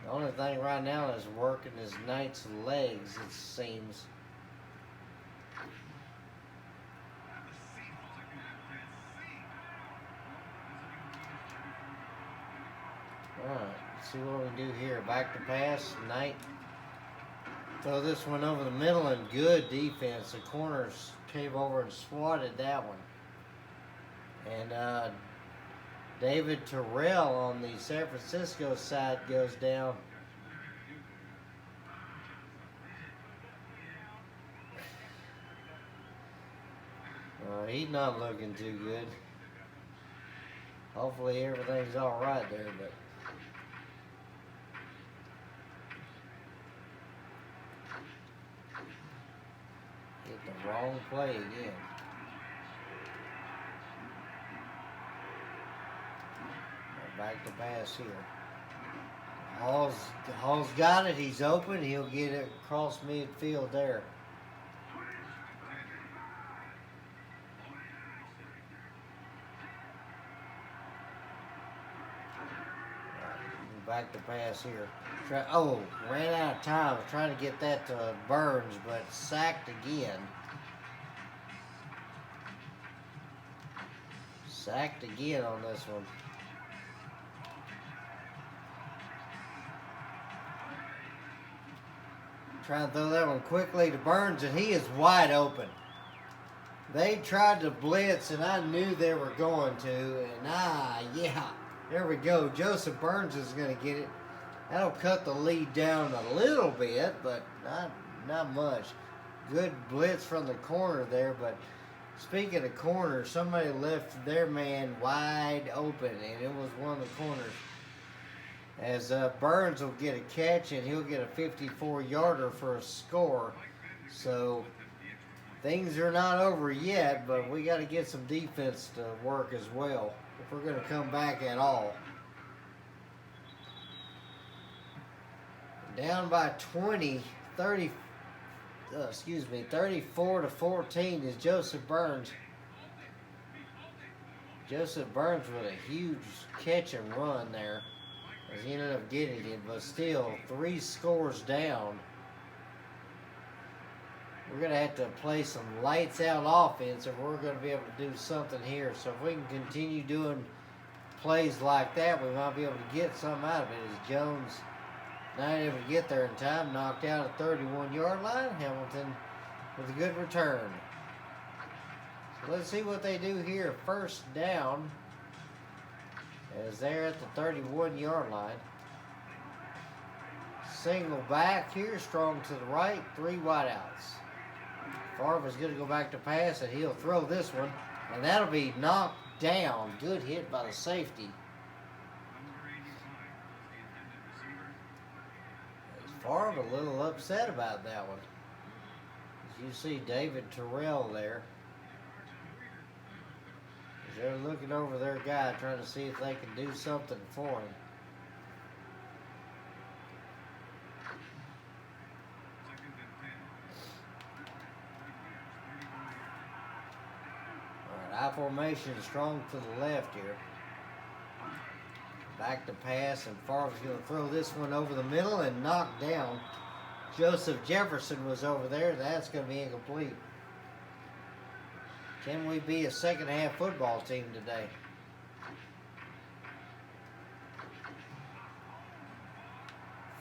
The only thing right now is working is Knight's legs, it seems. Alright, let's see what we do here. Back to pass. Knight. Throw this one over the middle and good defense. The corners came over and swatted that one. And David Terrell on the San Francisco side goes down. He's not looking too good. Hopefully everything's all right there, but hit the wrong play again. Back to pass here. Hall's got it. He's open. He'll get it across midfield there. Back to pass here. Ran out of time. Was trying to get that to Burns, but sacked again. Sacked again on this one. Trying to throw that one quickly to Burns, and he is wide open. They tried to blitz, and I knew they were going to, and yeah. There we go. Joseph Burns is going to get it. That'll cut the lead down a little bit, but not much. Good blitz from the corner there, but speaking of corners, somebody left their man wide open, and it was one of the corners. As Burns will get a catch, and he'll get a 54-yarder for a score. So things are not over yet, but we got to get some defense to work as well if we're going to come back at all. Down by 34-14 is Joseph Burns. Joseph Burns with a huge catch and run there, as he ended up getting it, but still 3 scores down. We're going to have to play some lights out offense if we're going to be able to do something here. So if we can continue doing plays like that, we might be able to get something out of it. As Jones not able to get there in time, knocked out at 31-yard line. Hamilton with a good return. So let's see what they do here. First down, as they're at the 31-yard line. Single back here, strong to the right, 3 wideouts. Favre's going to go back to pass, and he'll throw this one, and that'll be knocked down. Good hit by the safety. Favre a little upset about that one. As you see David Terrell there. As they're looking over their guy, trying to see if they can do something for him. I formation strong to the left here. Back to pass, and Favre's going to throw this one over the middle and knock down. Joseph Jefferson was over there. That's going to be incomplete. Can we be a second half football team today?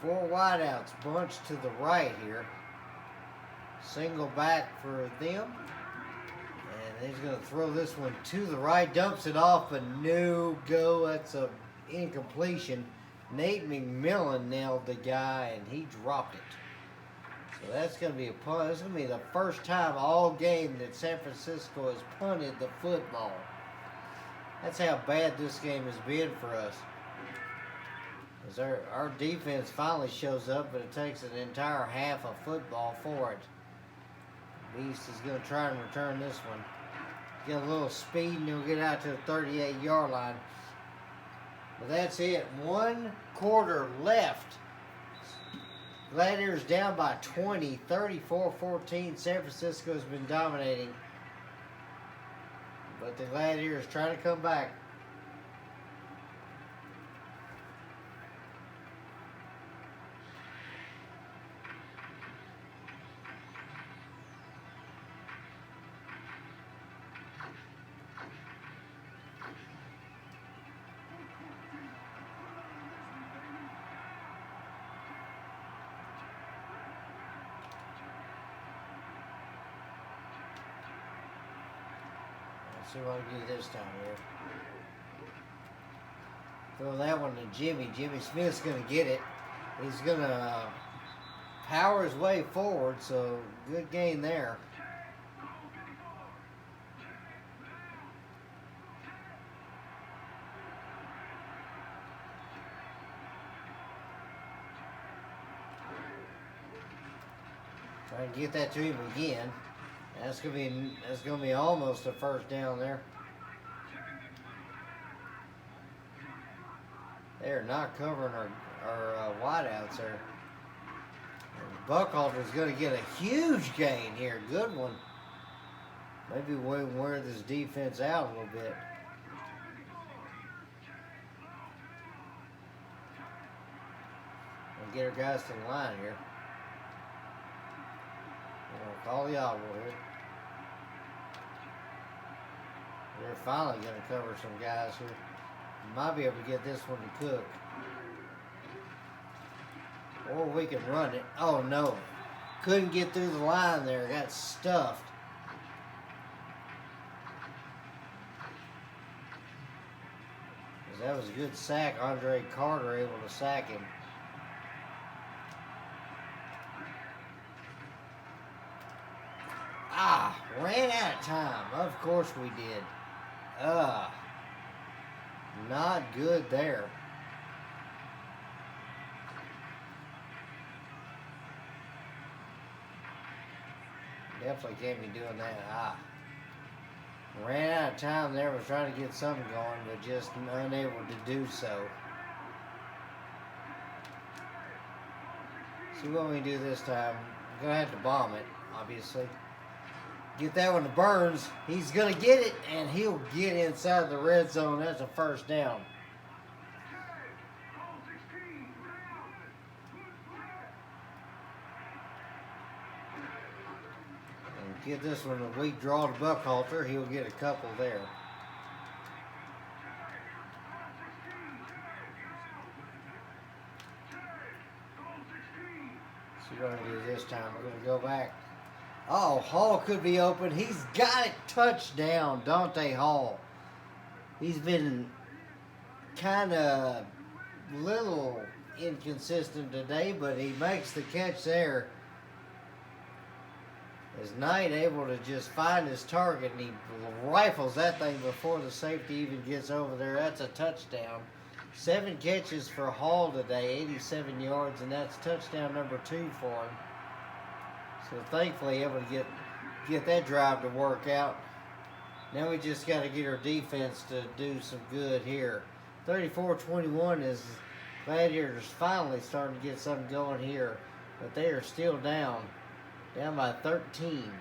Four wideouts bunched to the right here. Single back for them. And he's going to throw this one to the right. Dumps it off, but no go. That's a incompletion. Nate McMillan nailed the guy, and he dropped it. So that's going to be a punt. This is going to be the first time all game that San Francisco has punted the football. That's how bad this game has been for us. As our defense finally shows up, but it takes an entire half of football for it. Beast is going to try and return this one. Get a little speed, and he'll get out to the 38-yard line. But that's it. 1 quarter left. Gladiators down by 20, 34-14. San Francisco's been dominating. But the Gladiators trying to come back. See what I can do this time here. Throw that one to Jimmy. Jimmy Smith's going to get it. He's going to power his way forward, so good gain there. Try to get that to him again. That's gonna be almost a first down there. They're not covering our wideouts there. Buckhalter's gonna get a huge gain here. Good one. Maybe we can wear this defense out a little bit. And get our guys to the line here. Call the audible here. They're finally going to cover some guys here. Might be able to get this one to cook. Or we can run it. Oh no. Couldn't get through the line there. Got stuffed. That was a good sack. Andre Carter able to sack him. Ran out of time. Of course we did. Not good there. Definitely can't be doing that. Ran out of time there. Was trying to get something going, but just unable to do so. See what we can do this time. I'm going to have to bomb it, obviously. Get that one to Burns. He's going to get it, and he'll get inside the red zone. That's a first down. And get this one a weak draw to Buckhalter. He'll get a couple there. See what I'm going to do this time. We're going to go back. Oh, Hall could be open. He's got it. Touchdown, Dante Hall. He's been kind of little inconsistent today, but he makes the catch there. Is Knight able to just find his target, and he rifles that thing before the safety even gets over there. That's a touchdown. 7 catches for Hall today, 87 yards, and that's touchdown number 2 for him. So thankfully able to get that drive to work out. Now we just got to get our defense to do some good here. 34-21 is Gladiators finally starting to get something going here. But they are still down by 13.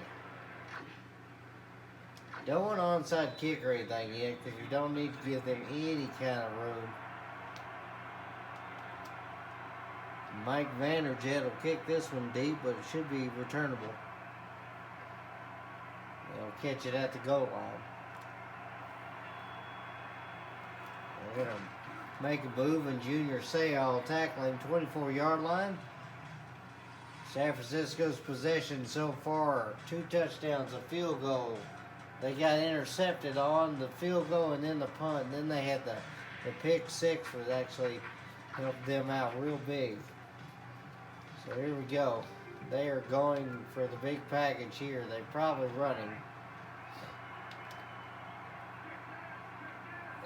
Don't want an onside kick or anything yet because you don't need to give them any kind of room. Mike Vanderjet will kick this one deep, but it should be returnable. They'll catch it at the goal line. They're going to make a move, and Junior Seau tackling 24-yard line. San Francisco's possession so far, 2 touchdowns, a field goal. They got intercepted on the field goal and then the punt. And then they had the pick 6, which actually helped them out real big. So here we go. They are going for the big package here. They're probably running.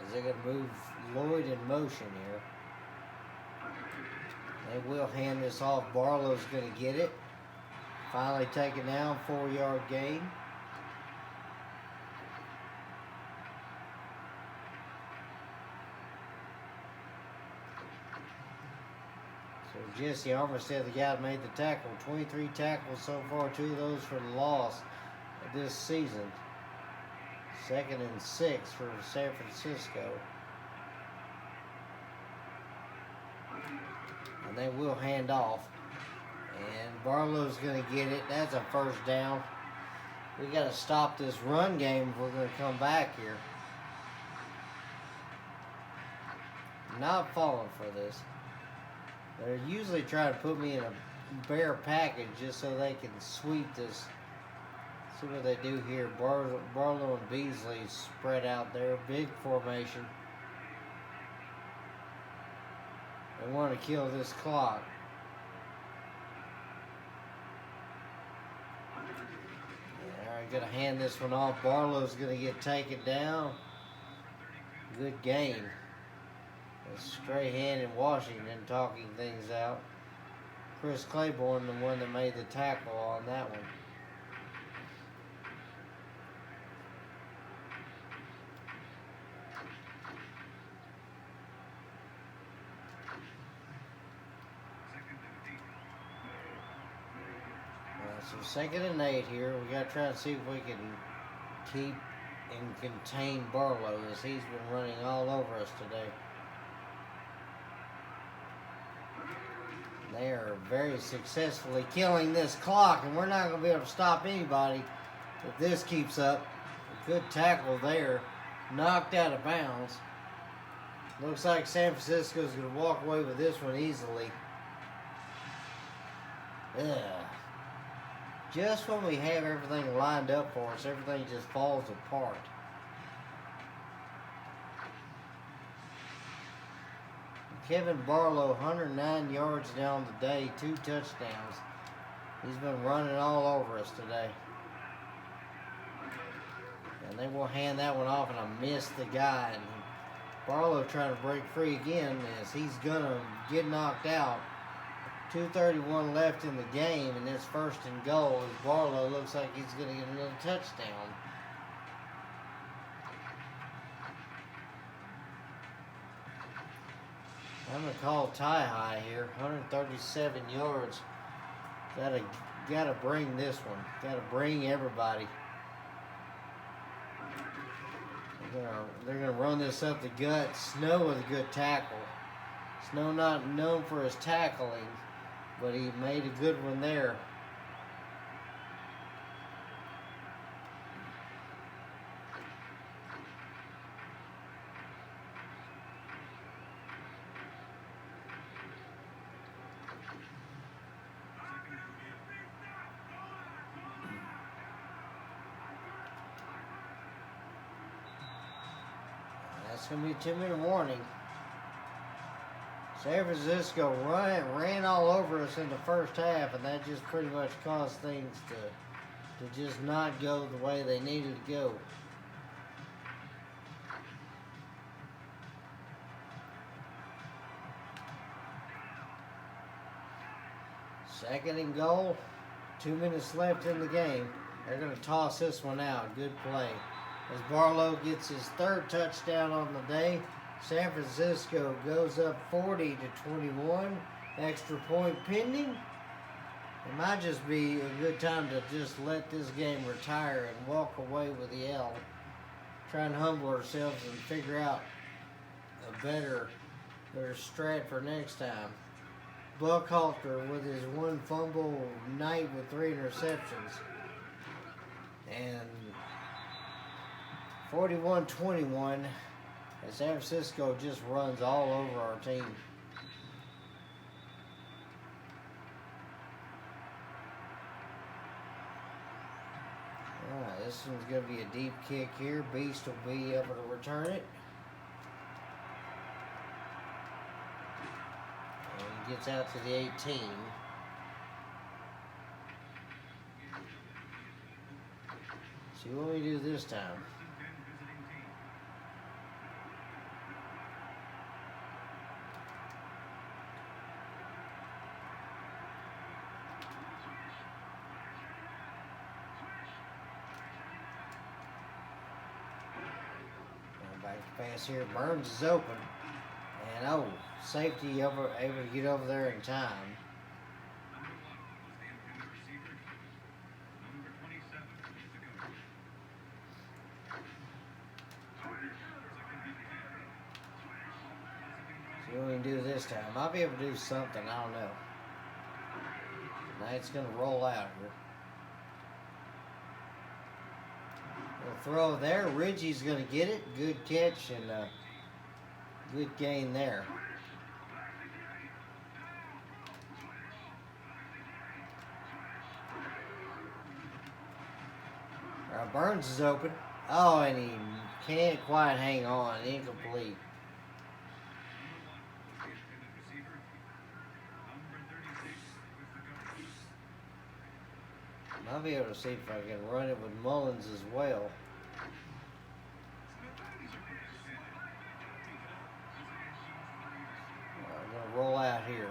As they're going to move Lloyd in motion here. They will hand this off. Barlow's going to get it. Finally taken down, 4-yard gain. So So Jesse Armistead, the guy that made the tackle. 23 tackles so far, 2 of those for the loss this season. 2nd and 6 for San Francisco. And they will hand off. And Barlow's going to get it. That's a first down. We got to stop this run game if we're going to come back here. Not falling for this. They're usually trying to put me in a bare package just so they can sweep this. See what they do here. Barlow and Beasley spread out there. Big formation. They want to kill this clock. Alright, going to hand this one off. Barlow's going to get taken down. Good game. Strahan and Washington talking things out. Chris Claiborne, the one that made the tackle on that one. So 2nd and 8 here. We got to try and see if we can keep and contain Barlow as he's been running all over us today. They are very successfully killing this clock, and we're not going to be able to stop anybody if this keeps up. A good tackle there. Knocked out of bounds. Looks like San Francisco's going to walk away with this one easily. Ugh. Just when we have everything lined up for us, everything just falls apart. Kevin Barlow, 109 yards down the day, 2 touchdowns. He's been running all over us today. And they will hand that one off, and I missed the guy. And Barlow trying to break free again as he's going to get knocked out. 2:31 left in the game, and it's 1st and goal as Barlow looks like he's going to get another touchdown. I'm going to call tie high here. 137 yards. Gotta bring this one. Gotta bring everybody. They're gonna run this up the gut. Snow with a good tackle. Snow not known for his tackling, but he made a good one there. That's going to be a 2-minute warning. San Francisco ran all over us in the first half, and that just pretty much caused things to just not go the way they needed to go. Second and goal. 2 minutes left in the game. They're going to toss this one out. Good play. As Barlow gets his 3rd touchdown on the day, San Francisco goes up 40-21. Extra point pending. It might just be a good time to just let this game retire and walk away with the L. Try and humble ourselves and figure out a better strat for next time. Buckhalter with his 1 fumble night with 3 interceptions. And 41-21 as San Francisco just runs all over our team. Alright, this one's going to be a deep kick here. Beast will be able to return it. And he gets out to the 18. See what we do this time. Back to pass here. Burns is open. And oh, safety able to get over there in time. See what we can do this time. Might be able to do something, I don't know. Now it's going to roll out here. We'll throw there. Reggie's going to get it. Good catch and good gain there. All right, Burns is open. Oh, and he can't quite hang on. Incomplete. I'll be able to see if I can run it with Mullins as well. I'm going to roll out here.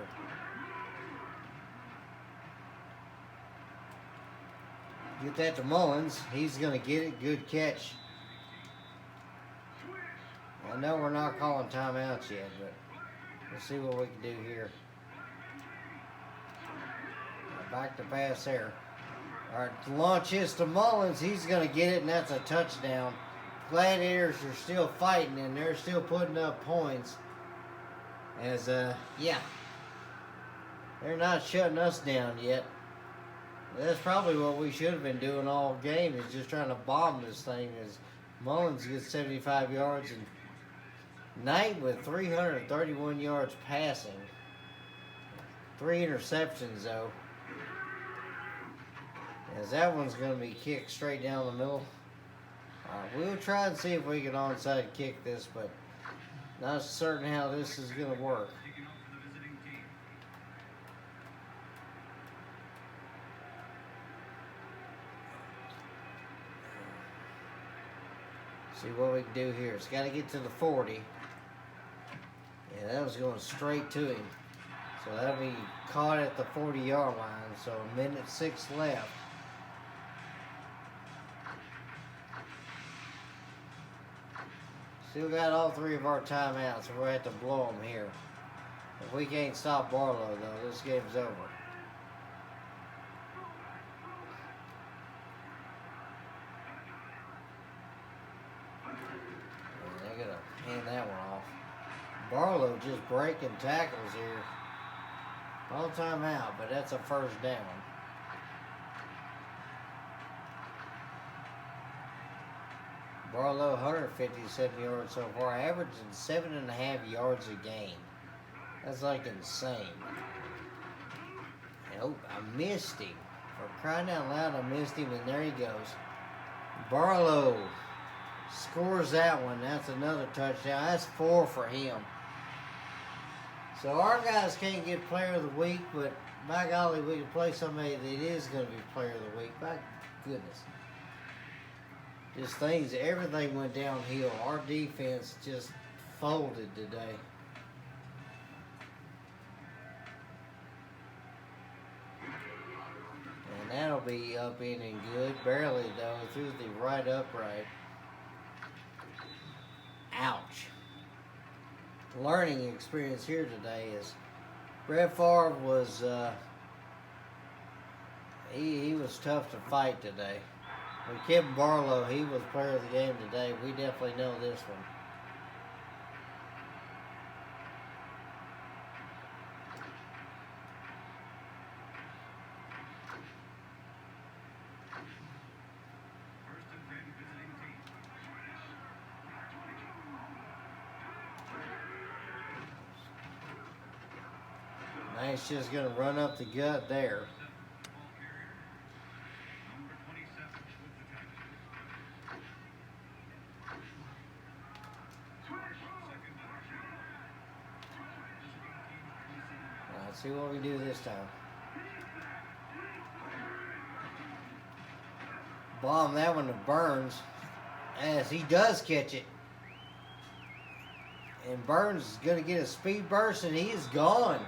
Get that to Mullins. He's going to get it. Good catch. I know we're not calling timeouts yet, but let's see what we can do here. Back to pass there. All right, launch is to Mullins. He's going to get it, and that's a touchdown. Gladiators are still fighting, and they're still putting up points. As, yeah, they're not shutting us down yet. That's probably what we should have been doing all game, is just trying to bomb this thing. As Mullins gets 75 yards, and Knight with 331 yards passing. 3 interceptions, though. As that one's going to be kicked straight down the middle. We'll try and see if we can onside kick this, but not certain how this is going to work. See what we can do here. It's got to get to the 40. Yeah, that was going straight to him. So that'll be caught at the 40-yard line. So 1:06 left. Still got all 3 of our timeouts, so we'll have to blow them here. If we can't stop Barlow, though, this game's over. And they're going to hand that one off. Barlow just breaking tackles here. All timeout, but that's a first down. Barlow, 157 yards so far, averaging 7.5 yards a game. That's like insane. And, oh, I missed him. For crying out loud, I missed him, and there he goes. Barlow scores that one. That's another touchdown. That's 4 for him. So our guys can't get player of the week, but by golly, we can play somebody that is going to be player of the week. By goodness. Just things, everything went downhill. Our defense just folded today. And that'll be up in and good. Barely, though, through the right upright. Ouch. Learning experience here today is Brett Favre was, he was tough to fight today. But Kevin Barlow, he was player of the game today. We definitely know this one. Knight's just going to run up the gut there. Let's see what we do this time. Bomb that one to Burns, as he does catch it. And Burns is going to get a speed burst, and he is gone.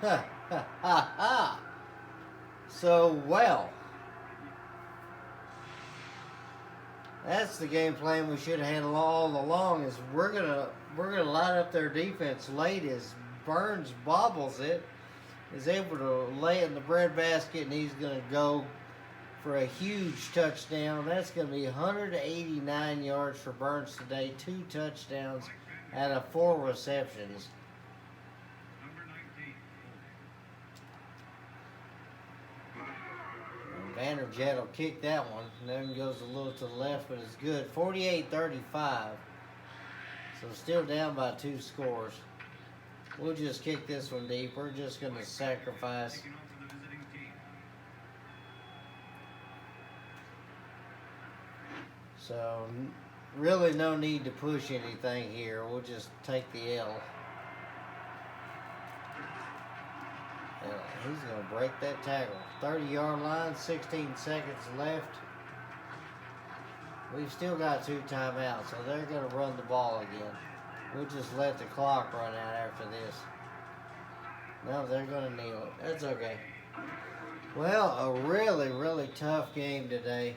Ha, ha, ha, ha. So, well. That's the game plan we should have had all along. Is we're gonna line up their defense late as Burns bobbles it, is able to lay it in the breadbasket, and he's gonna go for a huge touchdown. That's gonna be 189 yards for Burns today. 2 touchdowns out of 4 receptions. Vanderjet will kick that one. Then goes a little to the left, but it's good. 48-35. So still down by 2 scores. We'll just kick this one deep. We're just going to sacrifice. So really no need to push anything here. We'll just take the L. He's going to break that tackle. 30-yard line, 16 seconds left. We've still got 2 timeouts, so they're going to run the ball again. We'll just let the clock run out after this. No, they're going to kneel it. That's okay. Well, a really, really tough game today.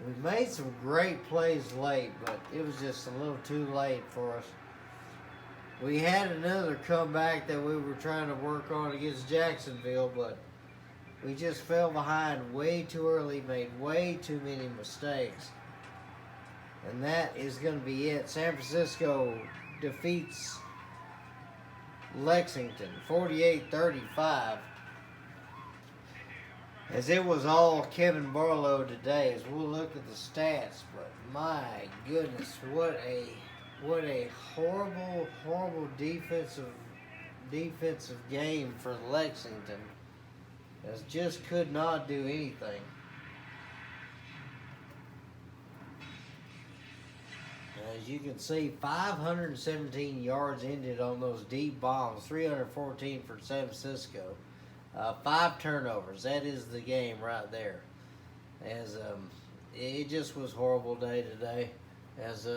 We made some great plays late, but it was just a little too late for us. We had another comeback that we were trying to work on against Jacksonville, but we just fell behind way too early, made way too many mistakes. And that is going to be it. San Francisco defeats Lexington 48-35. As it was all Kevin Barlow today, as we'll look at the stats, but my goodness, what a horrible, horrible defensive game for Lexington. As just could not do anything. As you can see, 517 yards ended on those deep bombs, 314 for San Francisco. 5 turnovers. That is the game right there. As it just was a horrible day today. As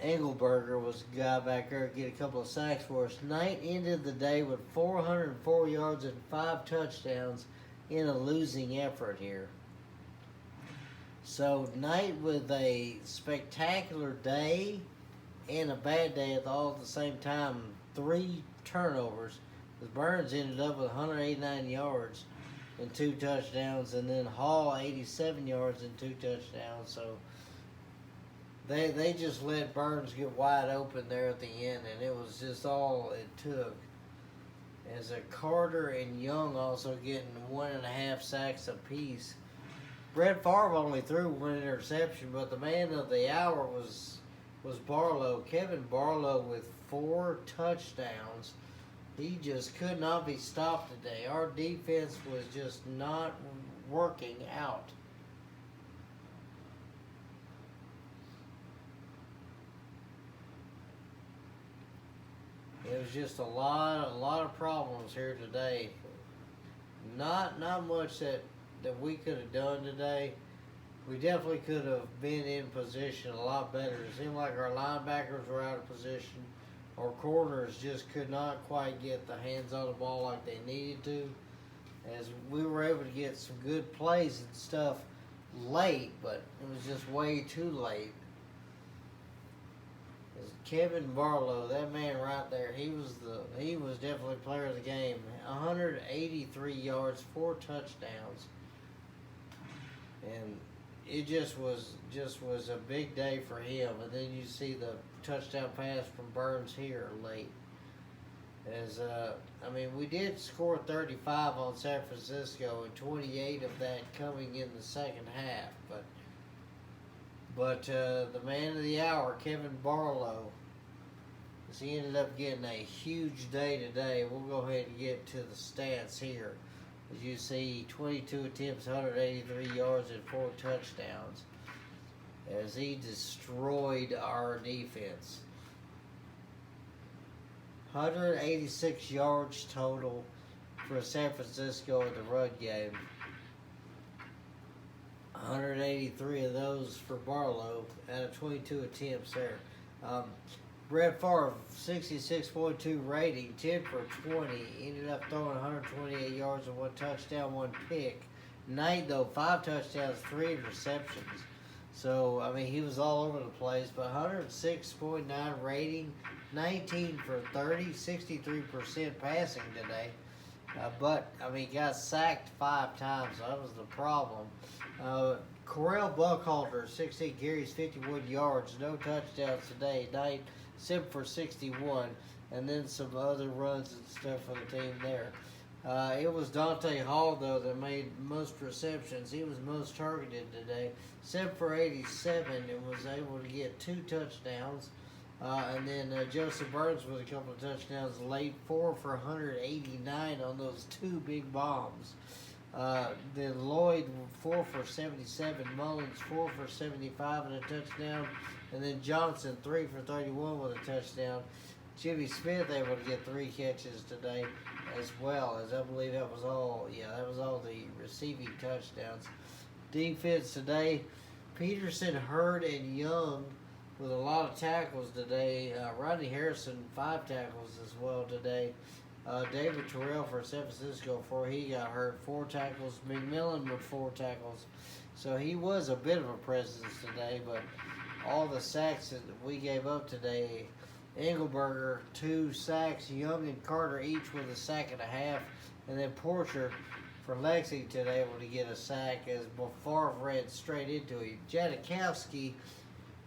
Engelberger was the guy back there to get a couple of sacks for us. Knight ended the day with 404 yards and 5 touchdowns in a losing effort here. So Knight with a spectacular day and a bad day all at the same time. 3 turnovers. Burns ended up with 189 yards and 2 touchdowns, and then Hall 87 yards and 2 touchdowns. So they just let Burns get wide open there at the end, and it was just all it took. As Carter and Young also getting 1.5 sacks apiece. Brett Favre only threw 1 interception, but the man of the hour was Barlow. Kevin Barlow with 4 touchdowns. He just could not be stopped today. Our defense was just not working out. It was just a lot of problems here today. Not much that we could have done today. We definitely could have been in position a lot better. It seemed like our linebackers were out of position. Our corners just could not quite get the hands on the ball like they needed to. As we were able to get some good plays and stuff late, but it was just way too late. As Kevin Barlow, that man right there, he was definitely player of the game. 183 yards, 4 touchdowns. And it just was a big day for him. And then you see the touchdown pass from Burns here late. As we did score 35 on San Francisco, and 28 of that coming in the second half. But the man of the hour, Kevin Barlow, as he ended up getting a huge day today. We'll go ahead and get to the stats here. As you see, 22 attempts, 183 yards, and 4 touchdowns. As he destroyed our defense. 186 yards total for San Francisco in the run game. 183 of those for Barlow out of 22 attempts there. Brett Favre, 66.2 rating, 10 for 20. Ended up throwing 128 yards and 1 touchdown, 1 pick. Knight, though, 5 touchdowns, 3 interceptions. So, I mean, he was all over the place. But 106.9 rating, 19 for 30, 63% passing today. But, I mean, he got sacked 5 times, so that was the problem. Correll Buckhalter, 16 carries, 51 yards, no touchdowns today. Knight, 7 for 61, and then some other runs and stuff for the team there. It was Dante Hall, though, that made most receptions. He was most targeted today, 7 for 87, and was able to get 2 touchdowns. And then Joseph Burns with a couple of touchdowns late, 4 for 189 on those 2 big bombs. Then Lloyd, 4 for 77. Mullins, 4 for 75 and a touchdown. And then Johnson, 3 for 31 with a touchdown. Jimmy Smith able to get 3 catches today as well, as I believe that was all. Yeah, that was all the receiving touchdowns. Defense today, Peterson, Hurd, and Young with a lot of tackles today. Rodney Harrison, 5 tackles as well today. David Terrell for San Francisco before he got hurt, 4 tackles. McMillan with 4 tackles. So he was a bit of a presence today, but all the sacks that we gave up today, Engelberger, 2 sacks. Young and Carter each with a sack and a half. And then Porcher for Lexington able to get a sack as Favre ran straight into him. Janikowski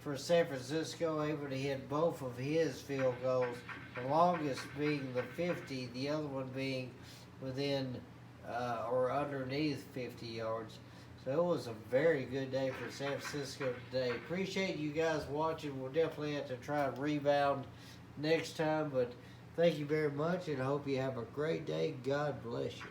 for San Francisco able to hit both of his field goals. The longest being the 50, the other one being within or underneath 50 yards. So it was a very good day for San Francisco today. Appreciate you guys watching. We'll definitely have to try and rebound next time. But thank you very much, and I hope you have a great day. God bless you.